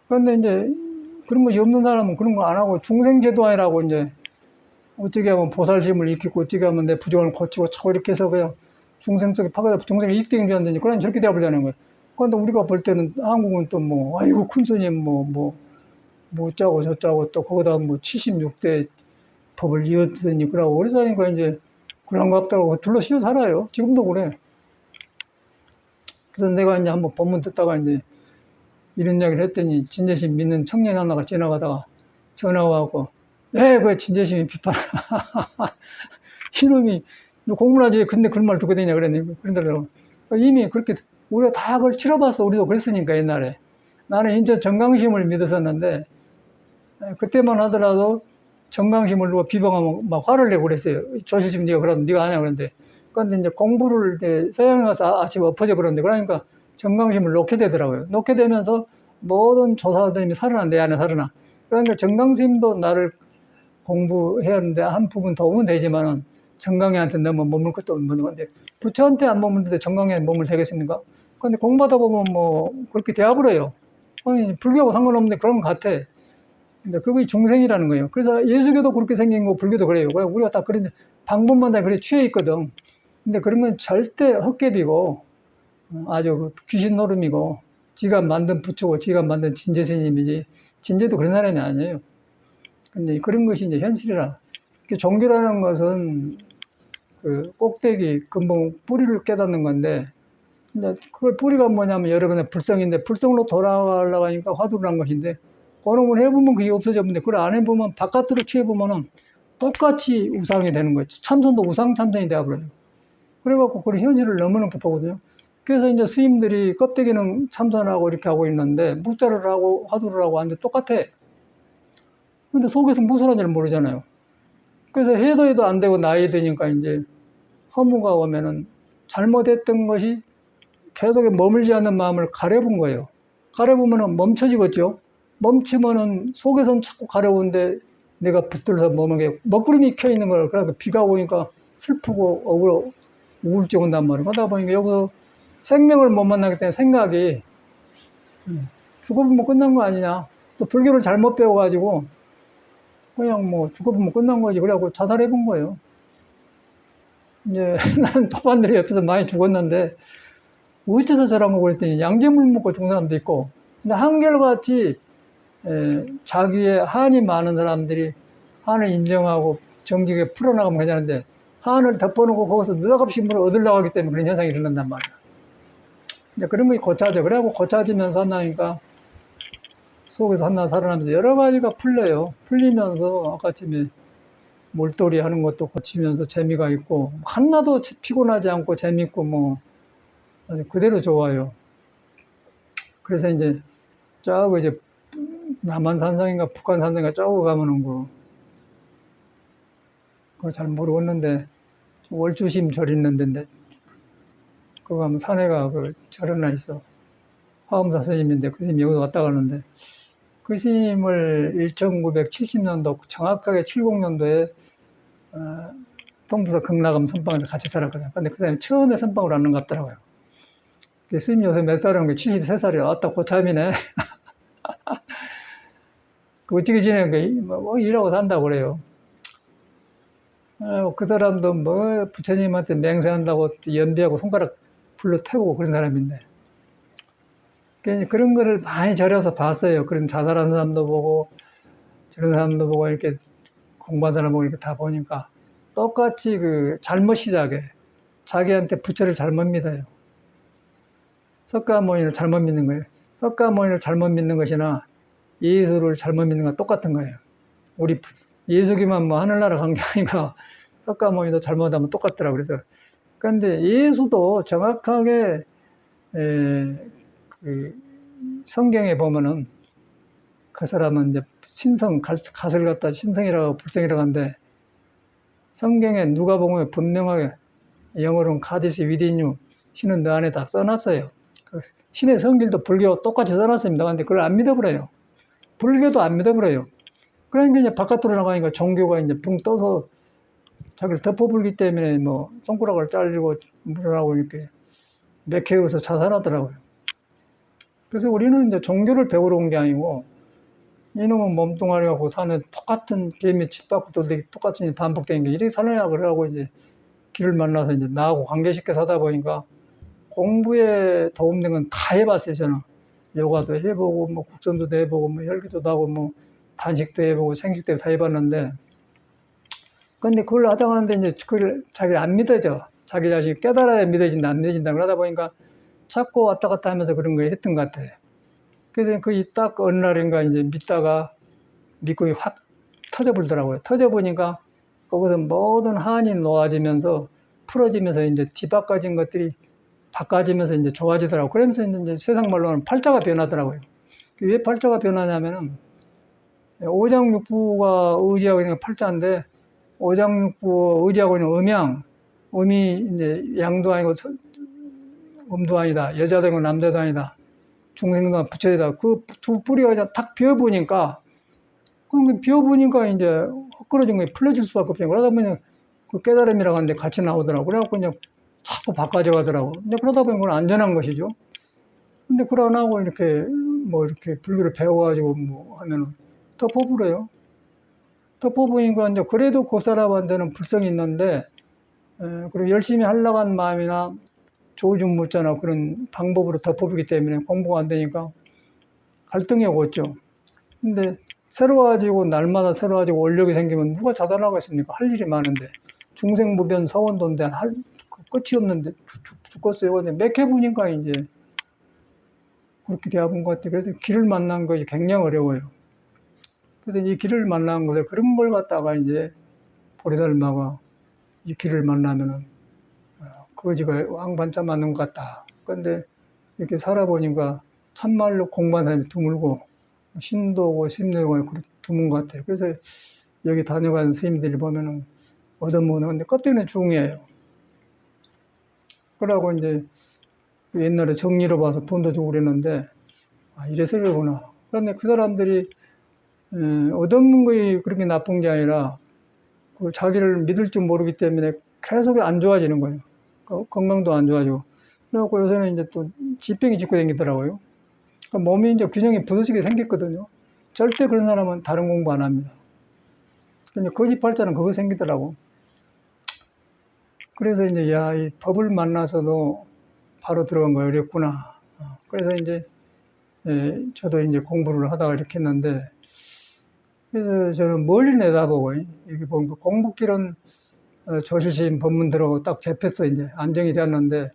그런데 이제 그런 것이 없는 사람은 그런 거 안 하고 중생제도아니라고 이제 어떻게 하면 보살심을 익히고 어떻게 하면 내 부정을 고치고 차고 이렇게 해서 그냥 중생 속에 파괴다 중생이 익대인 줄 알았는데 그런 저렇게 되어버리자는 거예요. 그런데 우리가 볼 때는 한국은 또 뭐 아이고 큰 스님 뭐 짜고 저짜고 또 거기다 뭐 76대 법을 이었더니 그러고 그러니까 이제 그런 것 같다고 둘러 씌워 살아요. 지금도 그래. 그래서 내가 이제 한번 법문 듣다가 이제 이런 이야기를 했더니 진재심 믿는 청년 하나가 지나가다가 전화 와갖고 왜 진재심이 비판을 이놈이 너 공부하지 근데 그런 말 듣게 되냐 그랬는데 그러더라고. 이미 그렇게 우리가 다 그걸 치러봤어. 우리도 그랬으니까 옛날에. 나는 인제 정강심을 믿었었는데 그때만 하더라도 정강심을 누가 비방하면 막 화를 내고 그랬어요. 조실심 네가 그러면 네가 하냐 그러는데. 그런데 이제 공부를 이제 서양에 가서 아침 엎어져 버렸는데 그러니까 정강심을 놓게 되더라고요. 놓게 되면서 모든 조사들이 살아나 내 안에 살아나. 그러니까 정강심도 나를 공부해야 하는데 한 부분 도움은 되지만은 정강이한테 너무 머물 것도 없는 건데 부처한테 안 머물는데 정강이한테 머물 되겠습니까? 그런데 공부하다 보면 뭐 그렇게 되어버려요. 아니 불교하고 상관없는데 그런 것 같아. 근데 그게 중생이라는 거예요. 그래서 예수교도 그렇게 생긴 거 불교도 그래요. 우리가 딱 그런 방법만 다 그래 취해 있거든. 근데 그러면 절대 헛개비고 아주 그 귀신 노름이고 지가 만든 부처고 지가 만든 진제 스님이지 진제도 그런 사람이 아니에요. 근데 그런 것이 이제 현실이라. 종교라는 것은 그 꼭대기 근본 뿌리를 깨닫는 건데 근데 그걸 뿌리가 뭐냐면 여러분의 불성인데 불성으로 돌아가려고 하니까 화두를 한 것인데 그놈을 해보면 그게 없어졌는데 그걸 안 해보면 바깥으로 취해보면은 똑같이 우상이 되는 거예요. 참선도 우상 참선이 되어버려요. 그래갖고 그걸 현실을 너무너무 보거든요. 그래서 이제 스님들이 껍데기는 참선하고 이렇게 하고 있는데 묵자를 하고 화두를 하고 하는데 똑같아. 근데 속에서 무슨 하는지를 모르잖아요. 그래서 해도 안 되고 나이 드니까 이제 허무가 오면은 잘못했던 것이 계속 머물지 않는 마음을 가려본 거예요. 가려보면은 멈춰지겠죠. 멈추면은 속에선 자꾸 가려운데 내가 붙들어서 머물게 먹구름이 켜 있는 걸 그러니까 비가 오니까 슬프고 억울하고 우울증 온단 말이에요. 그러다 보니까 여기서 생명을 못 만나기 때문에 생각이 죽어보면 끝난 거 아니냐. 또 불교를 잘못 배워가지고 그냥 뭐 죽어보면 끝난 거지. 그래갖고 자살해 본 거예요. 이제 난 도반들이 옆에서 많이 죽었는데 어째서 저런 거 그랬더니 양재물 먹고 죽은 사람도 있고 근데 한결같이 자기의 한이 많은 사람들이 한을 인정하고 정직하게 풀어나가면 괜찮은데 한을 덮어놓고 거기서 느닷없이 뭘 얻으려고 하기 때문에 그런 현상이 일어난단 말이야. 이제 그런 게 고쳐져. 그래갖고 고쳐지면서 한다니까 속에서 한나 살아나면서 여러 가지가 풀려요. 풀리면서 아까쯤에 몰돌이 하는 것도 고치면서 재미가 있고 하나도 피곤하지 않고 재밌고 뭐 아주 그대로 좋아요. 그래서 이제 저거 이제 남한산성인가 북한산성인가 저거 가면은 그거 잘 모르겠는데 월주심 절 있는 데인데 그거 가면 산에가 그 절 하나 있어. 화엄사 스님인데 그 스님이 여기서 왔다 가는데 그 스님을 1970년도 정확하게 70년도에 동두사 극락암 선방에서 같이 살았거든요. 근데 그 사람이 처음에 선방을 하는 것 같더라고요. 그 스님이 요새 몇 살이라는 게 73살이야. 아따 고참이네. 그 어떻게 지내는 뭐 일하고 산다고 그래요. 그 사람도 뭐 부처님한테 맹세한다고 연비하고 손가락 불로 태우고 그런 사람인데 그런 거를 많이 절여서 봤어요. 그런 자살하는 사람도 보고 저런 사람도 보고 이렇게 공부한 사람 보고 이렇게 다 보니까 똑같이 그 잘못 시작해. 자기한테 부처를 잘못 믿어요. 석가모니를 잘못 믿는 거예요. 석가모니를 잘못 믿는 것이나 예수를 잘못 믿는 건 똑같은 거예요. 우리 예수기만 뭐 하늘나라 간 게 아니라 석가모니도 잘못하면 똑같더라고요. 그래서 그런데 예수도 정확하게 그 성경에 보면은 그 사람은 이제 신성 갓을 갖다 신성이라고 불성이라고 하는데 성경에 누가 보면 분명하게 영어로는 가디스 위디뉴 신은 너 안에 다 써놨어요. 그 신의 성질도 불교 똑같이 써놨습니다. 근데 그걸 안 믿어버려요. 불교도 안 믿어버려요. 그러니까 이제 바깥으로 나가니까 종교가 이제 붕 떠서 자기를 덮어불기 때문에 뭐 손가락을 잘리고 물으라고 이렇게 맥혀서 자살하더라고요. 그래서 우리는 이제 종교를 배우러 온 게 아니고 이놈은 몸뚱아리 갖고 사는 똑같은 개미 칩받고 돌대기 똑같이 반복되는 게 이렇게 살아야 그러고 이제 길을 만나서 이제 나하고 관계쉽게 사다 보니까 공부에 도움된 건 다 해봤어요, 저는. 요가도 해보고, 뭐, 국선도 해보고, 뭐, 혈기도 하고, 뭐, 단식도 해보고, 생식도 다 해봤는데, 근데 그걸 하다 하는데 이제 그걸 자기를 안 믿어져. 자기 자신이 깨달아야 믿어진다, 안 믿어진다. 그러다 보니까 자꾸 왔다 갔다 하면서 그런 걸 했던 것 같아. 그래서 그 딱 어느 날인가 이제 믿다가 믿고 확 터져버리더라고요. 터져보니까 거기서 모든 한이 놓아지면서 풀어지면서 이제 뒤바꿔진 것들이 바꿔지면서 이제 좋아지더라고요. 그러면서 이제 세상 말로는 팔자가 변하더라고요. 왜 팔자가 변하냐면은 오장육부가 의지하고 있는 게 팔자인데 오장육부 의지하고 있는 음양, 음이 이제 양도 아니고 음도 아니다. 여자도 아니고 남자도 아니다. 중생도 아니고 부처이다. 그 두 뿌리가 그냥 탁 비어보니까 그럼 비어보니까 이제 헛걸어진 거에 풀려질 수밖에 없잖아요. 그러다 보니 그 깨달음이라고 하는데 같이 나오더라고. 그래갖고 이제 자꾸 바꿔져 가더라고. 이제 그러다 보니 그건 안전한 것이죠. 근데 그걸 안 하고 이렇게 뭐 이렇게 불교를 배워가지고 뭐 하면은 덮어버려요. 덮어보니까 이제 그래도 그 사람한테는 불성이 있는데, 그리고 열심히 하려고 한 마음이나 조우중무자나 그런 방법으로 덮어보기 때문에 공부가 안 되니까 갈등이 오겠죠. 근데 새로워지고 날마다 새로워지고 원력이 생기면 누가 자살하겠습니까? 할 일이 많은데. 중생무변 서원도인데 할 끝이 없는데 죽겠어요. 근데 몇 해보니까 이제 그렇게 되어본 것 같아요. 그래서 길을 만난 것이 굉장히 어려워요. 그래서 이 길을 만난 것을 그런 걸 갖다가 이제 보리달마가 이 길을 만나면은 거지가 왕반자 맞는 것 같다. 그런데 이렇게 살아보니까 참말로 공부한 사람이 드물고 신도고 심내고 드문 것 같아요. 그래서 여기 다녀간 스님들이 보면은 얻어먹는 건데 껍데기는 중이에요. 그러고 이제 옛날에 정리로 봐서 돈도 주고 그랬는데 이래서 그러구나. 그런데 그 사람들이 얻어먹는 것이 그렇게 나쁜 게 아니라 그 자기를 믿을 줄 모르기 때문에 계속 안 좋아지는 거예요. 건강도 안 좋아지고. 그래갖고 요새는 이제 또 지병이 짚고 다니더라고요. 그러니까 몸이 이제 균형이 부서지게 생겼거든요. 절대 그런 사람은 다른 공부 안 합니다. 근데 거짓발자는 그거 생기더라고. 그래서 이제 야, 이 법을 만나서도 바로 들어간 거 어렵구나. 그래서 이제 저도 이제 공부를 하다가 이렇게 했는데, 그래서 저는 멀리 내다보고 이렇게 보면 공부길은 조실심 법문 들어가고 딱 잡혔어. 이제 안정이 되었는데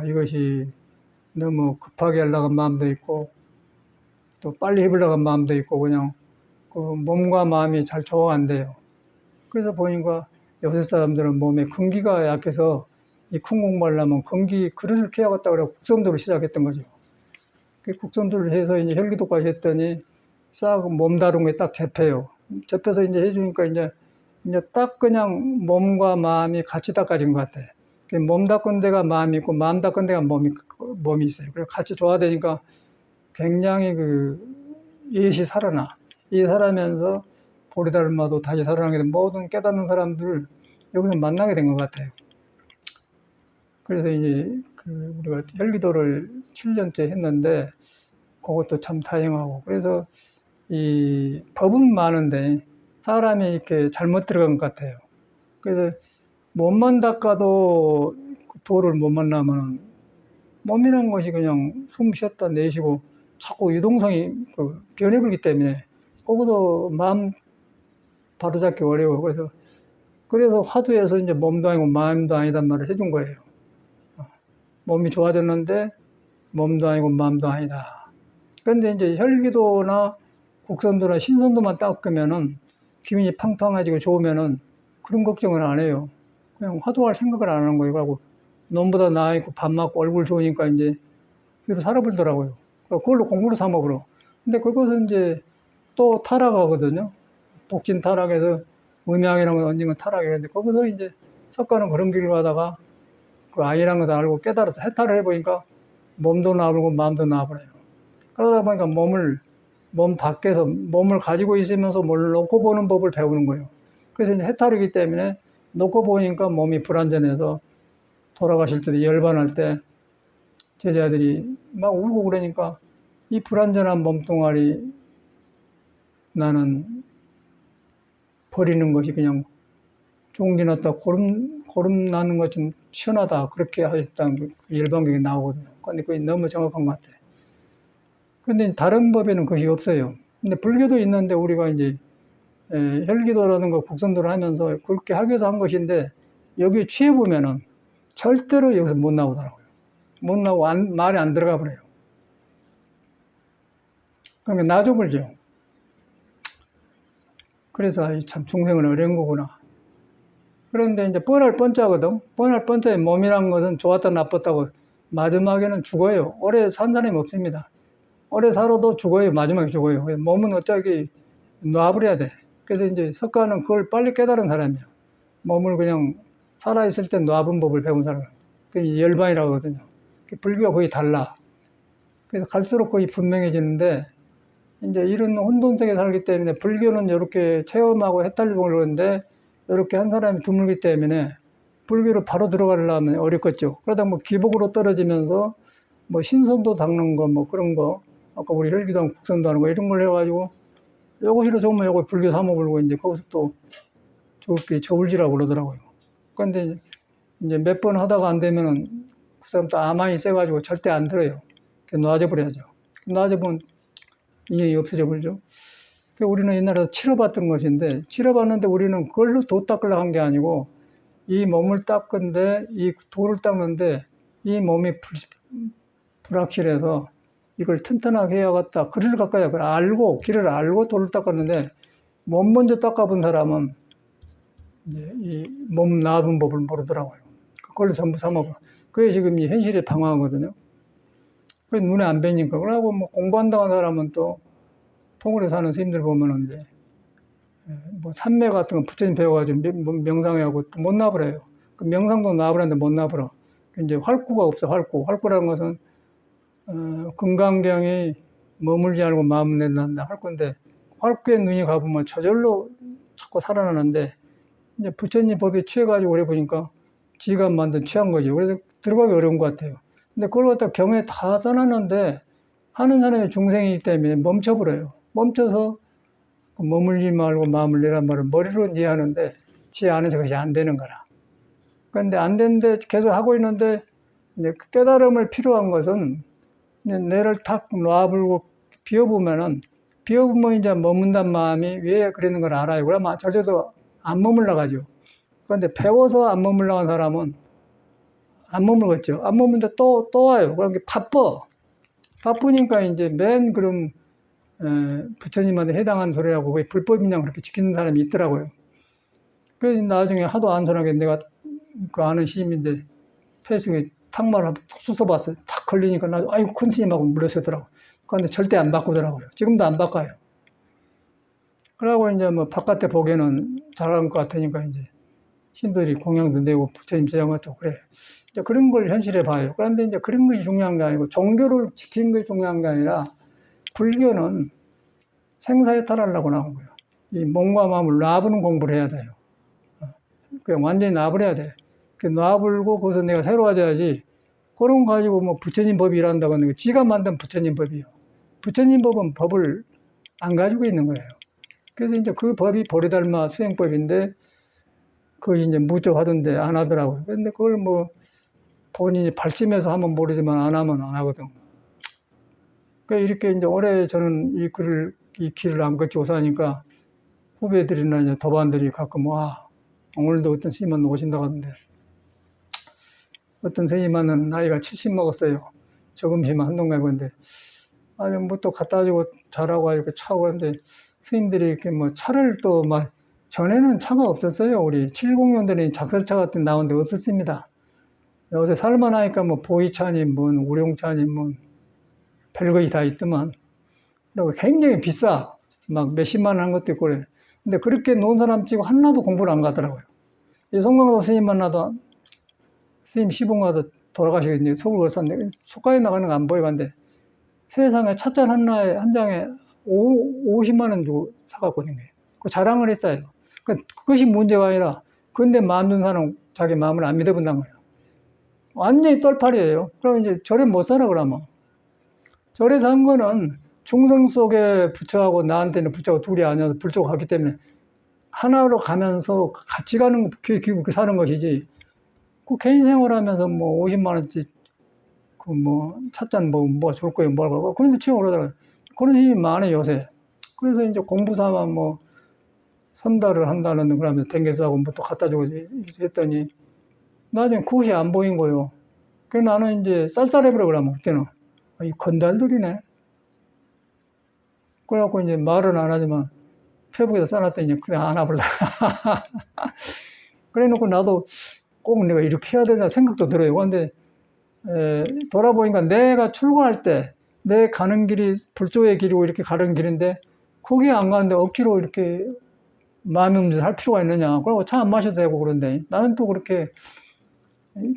이것이 너무 급하게 하려고 한 마음도 있고 또 빨리 해보려고 한 마음도 있고 그냥 그 몸과 마음이 잘 조화가 안 돼요. 그래서 보니까 요새 사람들은 몸에 근기가 약해서 이 큰 공부하려면 근기 그릇을 캐야겠다 그래 국선도를 시작했던 거죠. 그 국선도를 해서 이제 혈기도까지 했더니 싹 몸 다룬 게 딱 잡혀요. 잡혀서 이제 해주니까 이제 딱 그냥 몸과 마음이 같이 닦아진 것 같아. 몸 닦은 데가 마음이 있고 마음 닦은 데가 몸이 있어요. 그래서 같이 조화되니까 굉장히 이것이 살아나. 이 살아면서 보리달마도 다시 살아나게 된 모든 깨닫는 사람들을 여기서 만나게 된 것 같아요. 그래서 이제 우리가 혈기도를 7년째 했는데 그것도 참 다행하고 그래서 이 법은 많은데 사람이 이렇게 잘못 들어간 것 같아요. 그래서 몸만 닦아도 도를 못 만나면 몸이라는 것이 그냥 숨 쉬었다 내쉬고 자꾸 유동성이 변해버리기 때문에 거기서 마음 바로잡기 어려워. 그래서 화두에서 이제 몸도 아니고 마음도 아니단 말을 해준 거예요. 몸이 좋아졌는데 몸도 아니고 마음도 아니다. 그런데 이제 혈기도나 곡선도나 신선도만 닦으면은 기운이 팡팡해지고 좋으면은 그런 걱정을 안 해요. 그냥 화두할 생각을 안 하는 거예요. 그리고 놈보다 나아 있고 밥 맞고 얼굴 좋으니까 이제 그대로 살아버리더라고요. 그걸로 공부를 삼아버려. 근데 그것은 이제 또 타락하거든요. 복진 타락해서 음양이라는 건 언젠가 타락했는데 거기서 이제 석가는 그런 길을 가다가 그 아니라는 것을 알고 깨달아서 해탈을 해보니까 몸도 나아버리고 마음도 나아버려요. 그러다 보니까 몸 밖에서 몸을 가지고 있으면서 뭘 놓고 보는 법을 배우는 거예요. 그래서 이제 해탈이기 때문에 놓고 보니까 몸이 불안전해서 돌아가실 때도 열반할 때 제자들이 막 울고 그러니까 이 불안전한 몸뚱아리 나는 버리는 것이 그냥 종기 났다 고름 나는 것 좀 시원하다 그렇게 하셨다는 그 열반경에 나오거든요. 근데 그게 너무 정확한 것 같아요. 근데 다른 법에는 그것이 없어요. 근데 불교도 있는데 우리가 이제 혈기도라든가 국선도를 하면서 그렇게 하기 위해서 한 것인데 여기 취해보면은 절대로 여기서 못 나오더라고요. 못 나오고 말이 안 들어가 버려요. 그러니까 나줘버리죠. 그래서 참 중생은 어려운 거구나. 그런데 이제 뻔할 뻔짜거든. 뻔할 뻔짜의 몸이란 것은 좋았다 나빴다고 마지막에는 죽어요. 오래 산 사람이 없습니다. 오래 살아도 죽어요. 마지막에 죽어요. 몸은 어차피 놔버려야 돼. 그래서 이제 석가는 그걸 빨리 깨달은 사람이에요. 몸을 그냥 살아있을 때 놔본 법을 배운 사람이에요. 그게 열반이라고 하거든요. 불교가 거의 달라. 그래서 갈수록 거의 분명해지는데 이제 이런 혼돈세계에 살기 때문에 불교는 이렇게 체험하고 해탈림을 그러는데 이렇게 한 사람이 드물기 때문에 불교로 바로 들어가려면 어렵겠죠. 그러다 뭐 기복으로 떨어지면서 뭐 신선도 닦는 거 뭐 그런 거 아까 우리 혈기도 국선도 하는 거 이런 걸 해가지고 요것이로 좋으면 요거 불교 삼아불고 이제 거기서 또 좋게 저울지라고 그러더라고요. 그런데 이제 몇 번 하다가 안 되면은 그 사람 또 아만이 세가지고 절대 안 들어요. 놔줘버려야죠. 놔줘보면 인연이 없어져 버리죠. 우리는 옛날에 치러봤던 것인데 치러봤는데 우리는 그걸로 도 닦으려고 한 게 아니고 이 몸을 닦은데 이 도를 닦는데 이 몸이 불확실해서 이걸 튼튼하게 해야겠다. 그를 깎아야 그걸 알고 길을 알고 도를 닦았는데 몸 먼저 닦아본 사람은 이제 이 몸 나아본 법을 모르더라고요. 그걸로 전부 삼아봐. 그게 지금 이 현실의 방황하거든요. 그 눈에 안 뵈니까. 그러고 뭐 공부한다고 하는 사람은 또 통으로 사는 스님들 보면은 이제 뭐 삼매 같은 거 부처님 배워가지고 명상해하고 못 나버려요. 그 명상도 나버렸는데 못 나버려. 이제 활구가 없어. 활구라는 것은 금강경이 머물지 않고 마음 낸다 할 건데 활구에 눈이 가보면 저절로 자꾸 살아나는데 이제 부처님 법에 취해가지고 오래 보니까 지가 만든 취한 거죠. 그래서 들어가기 어려운 것 같아요. 근데 그걸 갖다 경에 다 써놨는데 하는 사람이 중생이기 때문에 멈춰버려요. 멈춰서 머물지 말고 마음을 내란 말을 머리로 이해하는데 지 안에서 그것이 안 되는 거라. 그런데 안 되는데 계속 하고 있는데 이제 깨달음을 필요한 것은 이제 뇌를 탁 놔불고 비워보면 이제 머문단 마음이 왜 그러는 걸 알아요. 그러면 절대로 안 머물러가죠. 그런데 배워서 안 머물러간 사람은 안 머물겠죠. 안 머물는데 또 와요. 그런 게 바쁘니까 이제 맨 그런 부처님한테 해당한 소리라고 왜 불법이냐 그렇게 지키는 사람이 있더라고요. 그래서 나중에 하도 안전하게 내가 그 아는 스님인데 폐승에 탁말을 쑥 써봤어요. 탁 걸리니까 나 아이고 큰 스님하고 물러서더라고. 그런데 절대 안 바꾸더라고요. 지금도 안 바꿔요. 그러고 이제 뭐 바깥에 보기에는 잘하는 것 같으니까 이제 신들이 공양도 내고 부처님 제장 같고 그래. 이제 그런 걸 현실에 봐요. 그런데 이제 그런 것이 중요한 게 아니고 종교를 지키는 것이 중요한 게 아니라 불교는 생사해탈하려고 나온 거예요. 이 몸과 마음을 놔부는 공부를 해야 돼요. 그냥 완전히 놔버려야 돼. 놔불고 거기서 내가 새로워져야지. 그런 거 가지고 뭐 부처님 법이 일한다고 하는 거 지가 만든 부처님 법이요. 부처님 법은 법을 안 가지고 있는 거예요. 그래서 이제 그 법이 보리달마 수행법인데 그거 이제 무조하던데 안 하더라고요. 근데 그걸 뭐 본인이 발심해서 하면 모르지만 안 하면 안 하거든. 그러니까 이렇게 이제 올해 저는 이 길을 안 거치고 사니까 후배들이나 이제 도반들이 가끔 와, 오늘도 어떤 스님은 오신다고 하던데 어떤 스님은 나이가 70 먹었어요. 저금시만 한동안 해보는데 아니 뭐 또 갖다 주고 잘하고 이렇게 차고 하는데 스님들이 이렇게 뭐 차를 또 막 전에는 차가 없었어요. 우리 70년대는 작설차 같은 데 나오는데 없었습니다. 요새 살만하니까 뭐 보이차니 뭐 우룡차니 뭐 별것이 다 있더만. 그리고 굉장히 비싸. 막 몇십만 원 한 것도 있고 그래. 근데 그렇게 놓은 사람 치고 하나도 공부를 안 가더라고요. 이 송광서 스님 만나도 스님 시봉 가도 돌아가시고 이제 서울 갔었는데 속가에 나가는 거 안 보여봤는데 세상에 찻잔 한 장에 50만 원 주고 사갖고 있는 거예요. 그 자랑을 했어요. 그것이 문제가 아니라, 근데 마음 둔 사람은 자기 마음을 안 믿어본다는 거예요. 완전히 똘팔이에요. 그럼 이제 절에 못 살아, 그러면. 절에 산 거는 중성 속에 부처하고 나한테는 부처하고 둘이 아니어서 불족하기 때문에 하나로 가면서 같이 가는, 그렇게 사는 것이지. 그 개인 생활하면서 뭐 50만 원씩 그 뭐 찻잔 뭐 줄 거예요, 뭐라고. 그런데 치고 그러더라고요. 그런 힘이 많아요, 요새. 그래서 이제 공부 삼아 뭐 선달을 한다는 그러면 댕겨서하고 뭐 또 갖다 주고 했더니 나중에 그것이 안 보인 거예요. 그래서 나는 이제 쌀쌀해버려, 그러면 그때는. 이 건달들이네. 그래갖고 이제 말은 안 하지만 페북에다 써놨더니 그래 안 와버려. 그래 놓고 나도 꼭 내가 이렇게 해야 되나 생각도 들어요. 근데 돌아보니까 내가 출근할 때 내 가는 길이 불조의 길이고 이렇게 가는 길인데 거기 안 가는데 억지로 이렇게 마음의 문제를 할 필요가 있느냐. 그리고 차 안 마셔도 되고 그런데 나는 또 그렇게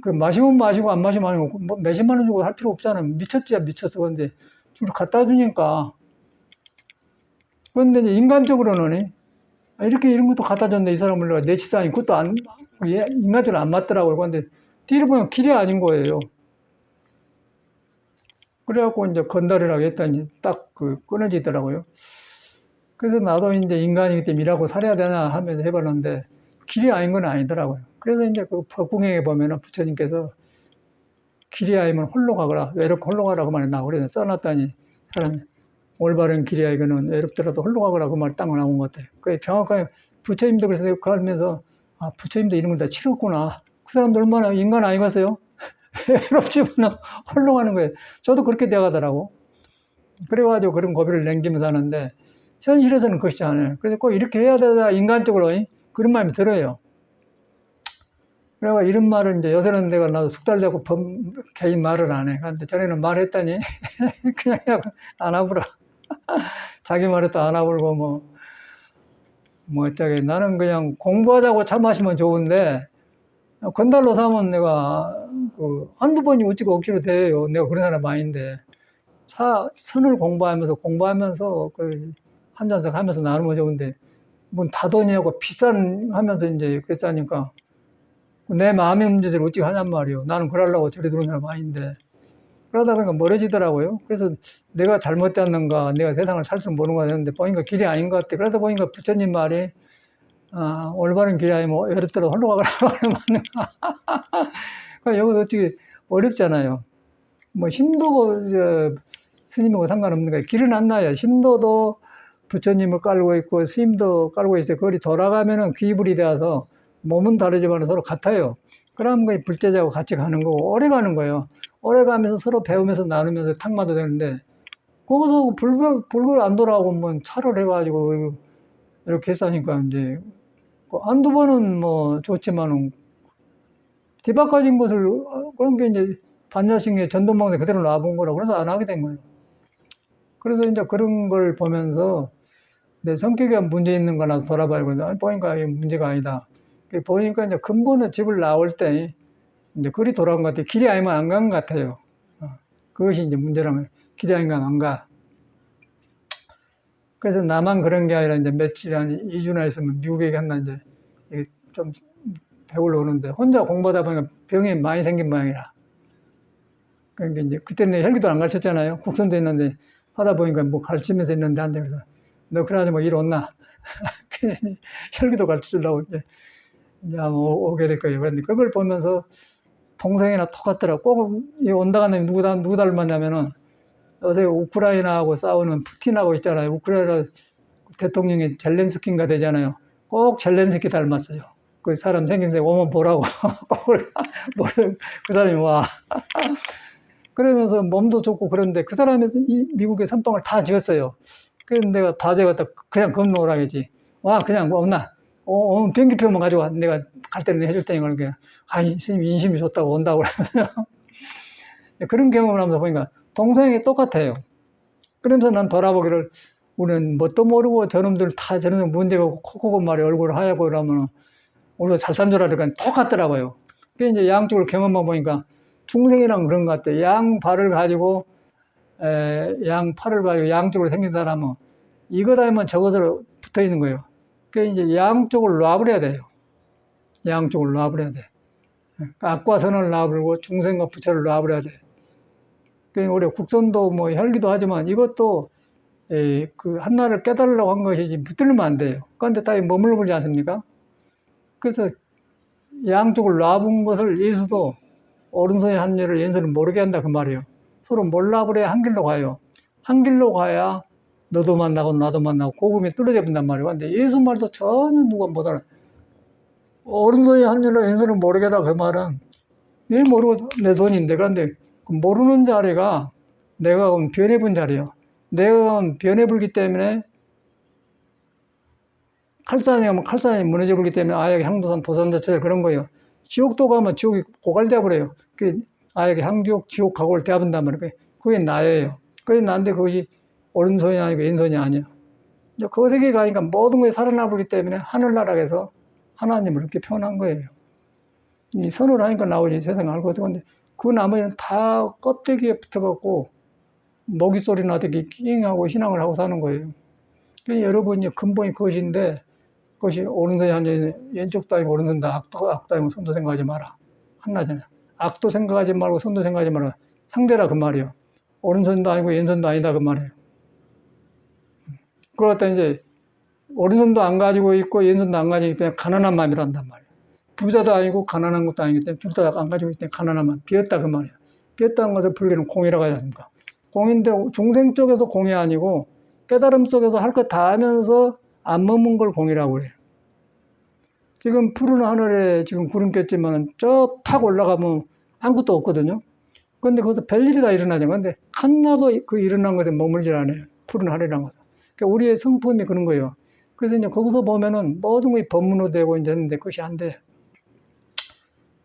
그 마시면 마시고 안 마시면 아니고 뭐 몇십만 원 주고 할 필요 없잖아요. 미쳤지야 미쳤어. 근데 줄 갖다 주니까. 그런데 이제 인간적으로는 이렇게 이런 것도 갖다 줬는데 이 사람을 내가 내 치사하니 그것도 안, 인간적으로 안 맞더라고요. 그런데 뒤로 보면 길이 아닌 거예요. 그래갖고 이제 건달이라고 했더니 딱 그 끊어지더라고요. 그래서 나도 이제 인간이기 때문에 일하고 살아야 되나 하면서 해봤는데 길이 아닌 건 아니더라고요. 그래서 이제 그 법궁행에 보면은 부처님께서 길이 아니면 홀로 가거라, 외롭고 홀로 가라고 말이 나오고 그래서 써놨더니 사람이 올바른 길이야 이거는 외롭더라도 홀로 가거라 그 말이 딱 나온 것 같아요. 그 정확하게 부처님도 그래서 그거 하면서 아 부처님도 이런 걸 다 치렀구나. 그 사람도 얼마나 인간 아니겠어요? 외롭지만 홀로 가는 거예요. 저도 그렇게 돼가더라고. 그래가지고 그런 고비를 남기면서 하는데 현실에서는 그렇지 않아요. 그래서 꼭 이렇게 해야 되다 인간적으로 그런 마음이 들어요. 그래가 이런 말을 이제 요새는 내가 나도 숙달 잡고 개인 말을 안 해. 근데 전에는 말했더니 그냥 안 와버려. 자기 말에도 안 와버리고 어쩌게. 나는 그냥 공부하자고 차 마시면 좋은데 건달로 사면 내가 그 한두 번이 어찌고 억지로 돼요. 내가 그런 사람 아닌데. 선을 공부하면서 그 한 잔씩 하면서 나누면 좋은데 뭔 다돈이하고 비싼 하면서 이제 그랬다니까 내 마음의 문제를 어찌 하냔 말이에요. 나는 그러려고 저리 들어온 사람 아닌데 그러다 보니까 멀어지더라고요. 그래서 내가 잘못됐는가, 내가 세상을 살 줄 모르는 거 같았는데 보니까 길이 아닌 것 같아. 그러다 보니까 부처님 말이 올바른 길이 아니면 어렵더라도 홀로 가거라 맞는 거. 여기서 어떻게 어렵잖아요. 뭐 힘도 스님하고 상관없는 거예요. 길은 안 나요. 힘도도 부처님을 깔고 있고 스님도 깔고 있어요. 거리 돌아가면은 귀불이 되어서 몸은 다르지만 서로 같아요. 그럼 그 불제자하고 같이 가는 거고 오래 가는 거예요. 오래 가면서 서로 배우면서 나누면서 탁마도 되는데 거기서 불글 안 돌아오고 뭐 차를 해가지고 이렇게 했으니까 이제 한두 번은 뭐 좋지만은 뒤바꿔진 것을 그런 게 이제 반야신의 전도망에 그대로 놔본 거라고 그래서 안 하게 된 거예요. 그래서 이제 그런 걸 보면서 내 성격에 문제 있는 거나 돌아봐야 보니까 이게 문제가 아니다. 보니까 이제 근본의 집을 나올 때 이제 거리 돌아온 것 같아요. 길이 아니면 안 간 것 같아요. 그것이 이제 문제라면 길이 아니면 안 가. 그래서 나만 그런 게 아니라 이제 며칠 한 2주나 있으면 미국에 갔나 이제 좀 배우러 오는데 혼자 공부하다 보니까 병이 많이 생긴 모양이라. 그러니까 이제 그때는 혈기도 안 가르쳤잖아요. 국선도 있는데 하다 보니까 뭐 가르치면서 있는데 한대 그래서 너 그러지 뭐 일 온나? 혈기도 가르쳐 주려고 이제 아마 오게 될 거예요. 그런데 그걸 보면서 동생이나 똑같더라고. 꼭 온다 가는 누구 닮았냐면은 요새 우크라이나하고 싸우는 푸틴하고 있잖아요. 우크라이나 대통령이 젤렌스키인가 되잖아요. 꼭 젤렌스키 닮았어요. 그 사람 생김새 오면 보라고. 그 사람이 와. 그러면서 몸도 좋고 그런데 그 사람이 미국의 선방을 다 지었어요. 그래서 내가 바지에 갖다 그냥 건너오라겠지. 와, 그냥 온나. 비행기표만 가져와. 내가 갈 때는 해줄 테니까. 그러니까, 스님 인심이 좋다고 온다고 그러면서. 그런 경험을 하면서 보니까 동생이 똑같아요. 그러면서 난 돌아보기를 우리는 뭣도 모르고 저놈들 다 저놈들 문제가 코코고 말이 얼굴 하얗고 그러면 우리가 잘 산 줄 알니까 똑같더라고요. 그게 이제 양쪽을 경험해 보니까 중생이랑 그런 것 같아요. 양발을 가지고, 양팔을 가지고 양쪽으로 생긴 사람은 이것 아니면 저것으로 붙어 있는 거예요. 그 이제 양쪽을 놔버려야 돼요. 양쪽을 놔버려야 돼. 악과 선을 놔버리고 중생과 부처를 놔버려야 돼. 그 우리 국선도 뭐 혈기도 하지만 이것도 그 한나를 깨달으려고 한 것이지 붙들면 안 돼요. 그런데 다 머물러 보지 않습니까? 그래서 양쪽을 놔본 것을 예수도 오른손의 한 일을 왼손을 모르게 한다 그 말이에요. 서로 몰라버려야 한 길로 가요. 한 길로 가야 너도 만나고 나도 만나고 고금이 뚫어져 본단 말이에요. 근데 예수 말도 전혀 누가 못 알아. 오른손의 한 일을 왼손을 모르게 하다 그 말은 왜 모르고 내 손인데. 그런데 그 모르는 자리가 내가 변해본 자리예요. 내가 변해버리기 때문에 칼산에 가면 칼산이 무너져 버리기 때문에 아역의 향도산 도산자체 그런 거예요. 지옥도 가면 지옥이 고갈돼 버려요. 그 아역의 향지옥 지옥 가고를 대합한단 말이에요. 그게 나예요. 그게 나인데 그것이 오른손이 아니고 왼손이 아니에요. 그 세계에 가니까 모든 것이 살아나 버리기 때문에 하늘나라에서 하나님을 이렇게 표현한 거예요. 이 선을 하니까 나오지 세상을 알고 있어. 근데 그 나머지는 다 껍데기에 붙어갖고 모기 소리 나듯이 낑하고 신앙을 하고 사는 거예요. 그러니까 여러분이 근본이 그것인데 그것이 오른손이 아니라 왼쪽도 아니고 오른손도 악도 아니고 손도 생각하지 마라. 한나잖아요. 악도 생각하지 말고 손도 생각하지 마라. 상대라 그 말이에요. 오른손도 아니고 왼손도 아니다 그 말이에요. 그러다 이제 오른손도 안 가지고 있고 왼손도 안 가지고 있기 때문에 가난한 마음이란단 말이에요. 부자도 아니고 가난한 것도 아니기 때문에 둘 다 안 가지고 있기 때문에 가난한 마음. 비었다 그 말이에요. 비었다는 것을 불교는 공이라고 하지 않습니까? 공인데 중생 쪽에서 공이 아니고 깨달음 속에서 할 것 다 하면서 안 머문 걸 공이라고 해요. 지금 푸른 하늘에 지금 구름 꼈지만 저 팍 올라가면 아무것도 없거든요. 그런데 거기서 별일이 다 일어나죠. 그런데 하나도 그 일어난 것에 머물질 않아요. 푸른 하늘이란 것은. 그러니까 우리의 성품이 그런 거예요. 그래서 이제 거기서 보면은 모든 것이 법문으로 되고 이제 했는데 그것이 안 돼.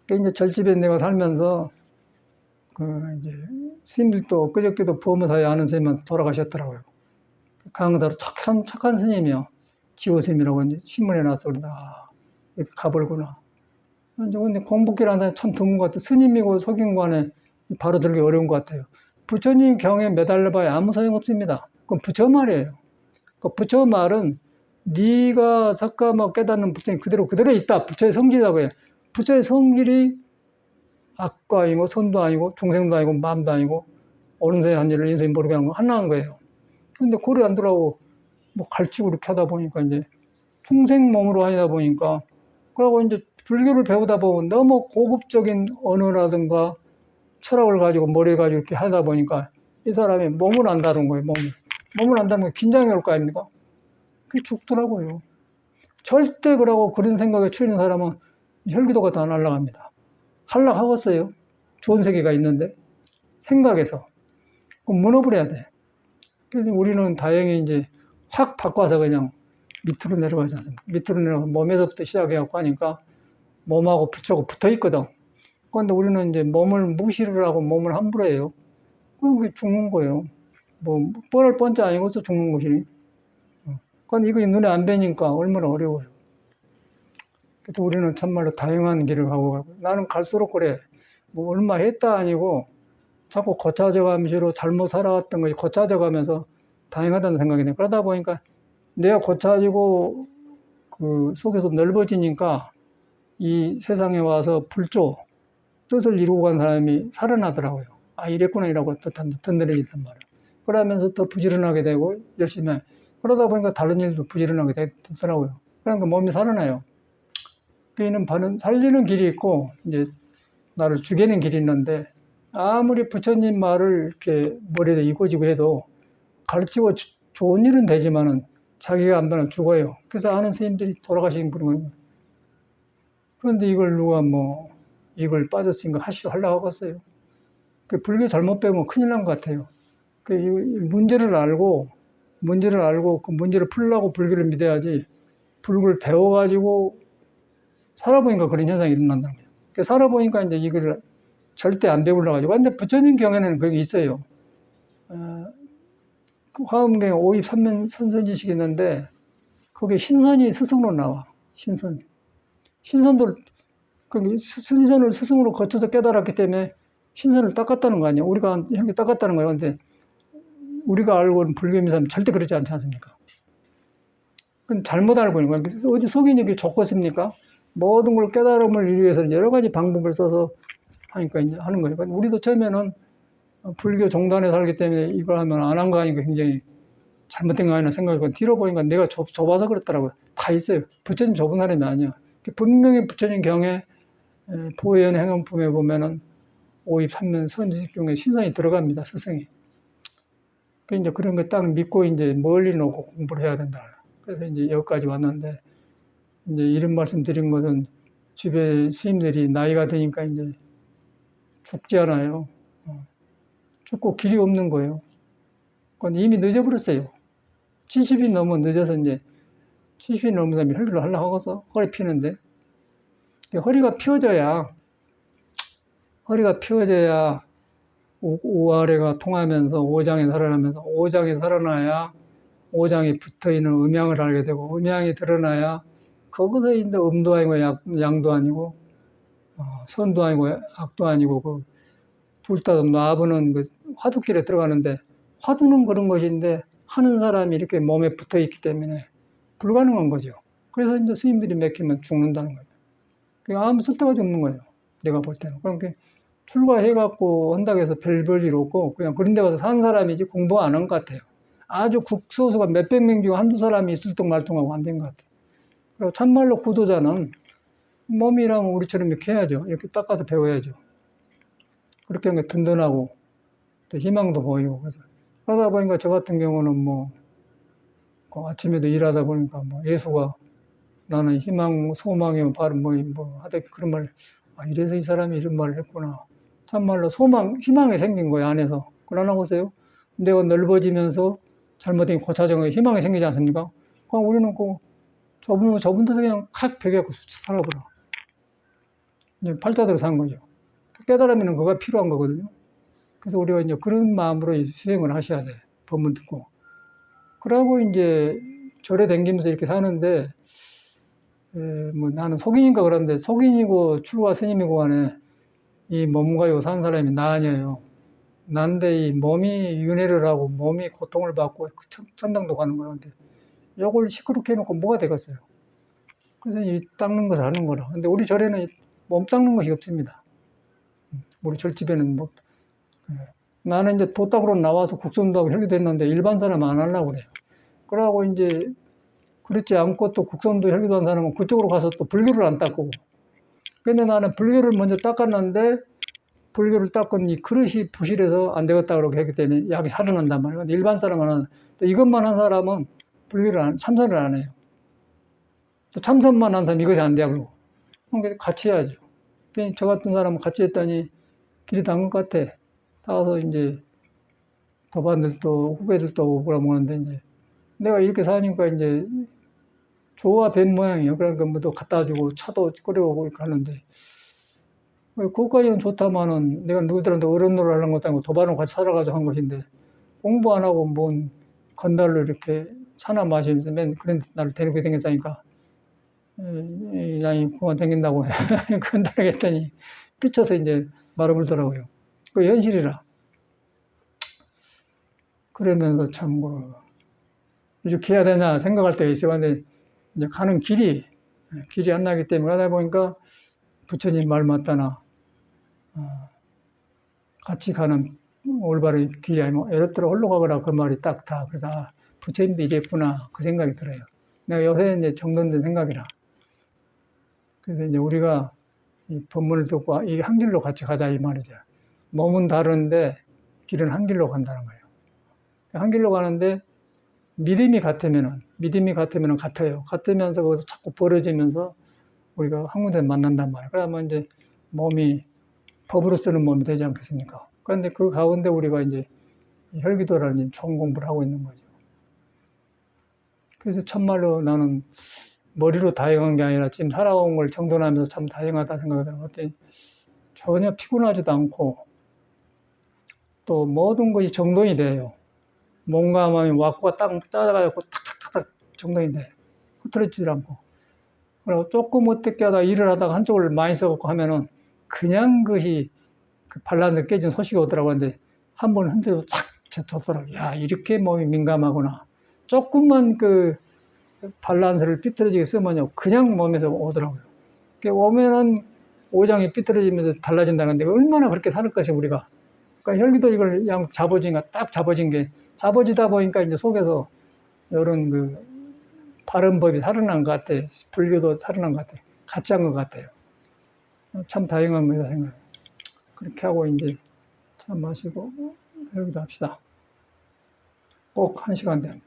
그러니까 이제 절집에 내가 살면서 그 이제 스님들도 그저께도 보험사에 아는 스님만 돌아가셨더라고요. 강사로 착한 스님이요. 지호 스님이라고 이제 신문에 나서 그러다 이렇게 가버리구나. 근데 공부기라는 사람이 참 드문 것 같아요. 스님이고 속인 간에 바로 들기 어려운 것 같아요. 부처님 경에 매달려봐야 아무 소용없습니다. 그건 부처 말이에요. 그 부처 말은 네가 삭감하고 깨닫는 부처님 그대로 있다. 부처의 성질이라고 해요. 부처의 성질이 악도 아니고 손도 아니고 중생도 아니고 마음도 아니고 오른손에 한 일을 왼손이 모르게 하는 거 하나인 거예요. 근데 고려 안 들어가고 뭐 갈치고 이렇게 하다 보니까 이제 중생 몸으로 하다 보니까 그러고 이제 불교를 배우다 보면 너무 고급적인 언어라든가 철학을 가지고 머리에 가지고 이렇게 하다 보니까 이 사람이 몸을 안다는 거예요. 몸을 안다는 건 긴장이 올 거 아닙니까? 그게 죽더라고요. 절대 그러고 그런 생각에 처해있는 사람은 혈기도가 다 날아갑니다. 하락하겠어요. 좋은 세계가 있는데 생각에서 그럼 무너버려야 돼. 그래서 우리는 다행히 이제 확 바꿔서 그냥 밑으로 내려가지 않습니까? 밑으로 내려가서 몸에서부터 시작해갖고 하니까 몸하고 부처하고 붙어 있거든. 그런데 우리는 이제 몸을 무시를 하고 몸을 함부로 해요. 그럼 그게 죽는 거예요. 뭐 뻔할 뻔짜 아니고 또 죽는 것이니. 그런데 이거 눈에 안 뵈니까 얼마나 어려워요. 그래서 우리는 참말로 다양한 길을 가고 나는 갈수록 그래. 뭐 얼마 했다 아니고 자꾸 고쳐져 가면서 잘못 살아왔던 것이 고쳐져 가면서 다양하다는 생각이 네. 그러다 보니까 내가 고쳐지고 그 속에서 넓어지니까 이 세상에 와서 불조 뜻을 이루고 간 사람이 살아나더라고요. 아 이랬구나 이라고 든든해진단 말이에요. 그러면서 더 부지런하게 되고 열심히 해. 그러다 보니까 다른 일도 부지런하게 되더라고요. 그러니까 몸이 살아나요. 그는 바는 살리는 길이 있고 이제 나를 죽이는 길이 있는데 아무리 부처님 말을 이렇게 머리에 이고지고 해도 가르치고 좋은 일은 되지만은 자기가 안 되면 죽어요. 그래서 아는 스님들이 돌아가신 분은 그런데 이걸 누가 뭐 이걸 빠졌으니까 하려고 하겠어요. 그 불교 잘못 배우면 큰일 난 것 같아요. 그 문제를 알고 그 문제를 풀려고 불교를 믿어야지 불교를 배워가지고 살아보니까 그런 현상이 일어난다는 거예요. 살아보니까 이제 이걸 절대 안 배우려고 가지고. 근데 부처님 경에는 그게 있어요. 그 화엄경에 5입 3면 선선지식이 있는데, 거기에 신선이 스승으로 나와. 신선도, 신선을 스승으로 거쳐서 깨달았기 때문에 신선을 닦았다는 거 아니에요. 우리가 형이 닦았다는 거예요. 근데 우리가 알고 있는 불교의 사람은 절대 그렇지 않지 않습니까? 그건 잘못 알고 있는 거예요. 어디 석인이 좋겠습니까? 모든 걸 깨달음을 이루기 위해서 여러 가지 방법을 써서 하니까 이제 하는 거예요. 그러니까 우리도 처음에는 불교 종단에 살기 때문에 이걸 하면 안 한 거 아닌가 굉장히 잘못된 거 아니나 생각하고 뒤로 보니까 내가 좁아서 그렇더라고요. 다 있어요. 부처님 좁은 사람이 아니야. 분명히 부처님 경에 보현 행원품에 보면은 오입 삼면 선지식 중에 신선이 들어갑니다. 스승이. 그 이제 그런 거 딱 믿고 이제 멀리 놓고 공부를 해야 된다. 그래서 이제 여기까지 왔는데 이제 이런 말씀 드린 것은 주변 스님들이 나이가 드니까 이제 죽지 않아요. 죽고 길이 없는 거예요. 그건 이미 늦어버렸어요. 70이 너무 늦어서 이제 70이 넘으면 혈기를 하려고 하고서 허리 피는데 허리가 펴져야 오아래가 통하면서 오장이 살아나면서 오장이 살아나야 오장이 붙어있는 음양을 알게 되고 음양이 드러나야 거기서 이제 음도 아니고 양도 아니고 선도 아니고 악도 아니고 둘 다 놔보는 그 화두길에 들어가는데 화두는 그런 것인데 하는 사람이 이렇게 몸에 붙어 있기 때문에 불가능한 거죠. 그래서 이제 스님들이 맥히면 죽는다는 거예요. 아무 쓸데가 없는 거예요. 내가 볼 때는. 그러니까 출가해갖고 한다고 해서 별 일 없고 그냥 그런 데 가서 사는 사람이지 공부 안 한 것 같아요. 아주 국소수가 몇백 명 중에 한두 사람이 있을뚱말뚱하고 안 된 것 같아요. 그리고 참말로 구도자는 몸이라면 우리처럼 이렇게 해야죠. 이렇게 닦아서 배워야죠. 그렇게 하면 든든하고 또 희망도 보이고 그래서 그러다 보니까 저 같은 경우는 그 아침에도 일하다 보니까 예수가 나는 희망, 소망이면 바로 하다 그런 말, 이래서 이 사람이 이런 말을 했구나. 참말로 희망이 생긴 거예요, 안에서. 그걸 안 보세요? 내가 넓어지면서 잘못된 고차정에 희망이 생기지 않습니까? 그럼 우리는 좁은 데서 그냥 칵 벽에 살아버려. 이제 팔자대로 사는 거죠. 깨달으면 그거가 필요한 거거든요. 그래서 우리가 이제 그런 마음으로 수행을 하셔야 돼. 법문 듣고. 그러고 이제 절에 다니면서 이렇게 사는데, 나는 속인인가 그러는데, 속인이고 출가 스님이고 간에 이 몸과 사는 사람이 나 아니에요. 난데 이 몸이 윤회를 하고 몸이 고통을 받고 천당도 가는 거는데, 요걸 시끄럽게 해놓고 뭐가 되겠어요. 그래서 이 닦는 것을 하는 거라. 근데 우리 절에는 몸 닦는 것이 없습니다. 우리 절집에는 나는 이제 도딱으로 나와서 국선도 하고 혈기도 했는데 일반 사람은 안 하려고 그래요. 그러고 이제 그렇지 않고 또 국선도 혈기도 한 사람은 그쪽으로 가서 또 불교를 안 닦고. 근데 나는 불교를 먼저 닦았는데 불교를 닦은 이 그릇이 부실해서 안 되겠다 그러고 했기 때문에 약이 살아난단 말이에요. 근데 일반 사람은 또 이것만 한 사람은 참선을 안 해요. 또 참선만 한 사람 이것이 안 돼요. 그러니까 같이 해야죠. 저 같은 사람은 같이 했더니 길이 닿은 것 같아. 따라서 이제 도반들도 후배들도 오고 그러는데 이제 내가 이렇게 사니까 이제 조와 뱀 모양이에요. 그러니까 뭐또 갖다 주고 차도 끓여오고 이렇게 하는데 그것까지는 좋다마는 내가 누구들한테 어른 노릇 하는 것도 아니고 도반을 같이 살아가지고 한 것인데 공부 안 하고 뭔 건달로 이렇게 차나 마시면서 맨 그런 나를 데리고 다녔다니까 나이 그만 다닌다고 건달하게 했더니 삐쳐서 이제 말을 걸더라고요. 그 현실이라. 그러면서 참 이렇게 해야 되나 생각할 때가 있어요. 근데 이제 가는 길이 안 나기 때문에 하다 보니까 부처님 말 맞다나 같이 가는 올바른 길이 아니고 애롭더라 홀로 가거라 그 말이 딱 다. 그래서 부처님도 이랬구나 그 생각이 들어요. 내가 요새 이제 정돈된 생각이라. 그래서 이제 우리가 이 법문을 듣고 이 한 길로 같이 가자 이 말이죠. 몸은 다른데 길은 한 길로 간다는 거예요. 한 길로 가는데 믿음이 같으면은 같아요. 같으면서 거기서 자꾸 벌어지면서 우리가 한 군데 만난단 말이에요. 그러면 이제 몸이 법으로 쓰는 몸이 되지 않겠습니까? 그런데 그 가운데 우리가 이제 혈기도라는 좋은 공부를 하고 있는 거죠. 그래서 참말로 나는 머리로 다행한 게 아니라 지금 살아온 걸 정돈하면서 참 다행하다 생각하는 것 같아요. 전혀 피곤하지도 않고 또 모든 것이 정돈이 돼요. 몸과 마음이 왁구가 딱 짜져가지고 탁탁탁탁 정돈이 돼. 흐트러지지 않고. 그리고 조금 어떻게 하다가 일을 하다가 한쪽을 많이 써갖고 하면은 그냥 그것이 그 밸런스 깨진 소식이 오더라고 하는데 한 번 흔들어서 착 좋더라고. 야, 이렇게 몸이 민감하구나. 조금만 밸런스를 삐뚤어지게 쓰면요, 그냥 몸에서 오더라고요. 오면은 오장이 삐뚤어지면서 달라진다는데 얼마나 그렇게 사는 것이 우리가. 그러니까 혈기도 이걸 그냥 잡아지니까 딱 잡아진 게 잡아지다 보니까 이제 속에서 이런 그 바른 법이 살아난 것 같아. 불교도 살아난 것 같아. 가짜인 것 같아요. 참 다행합니다 생각. 그렇게 하고 이제 참 마시고 여기도 합시다. 꼭 1시간 돼.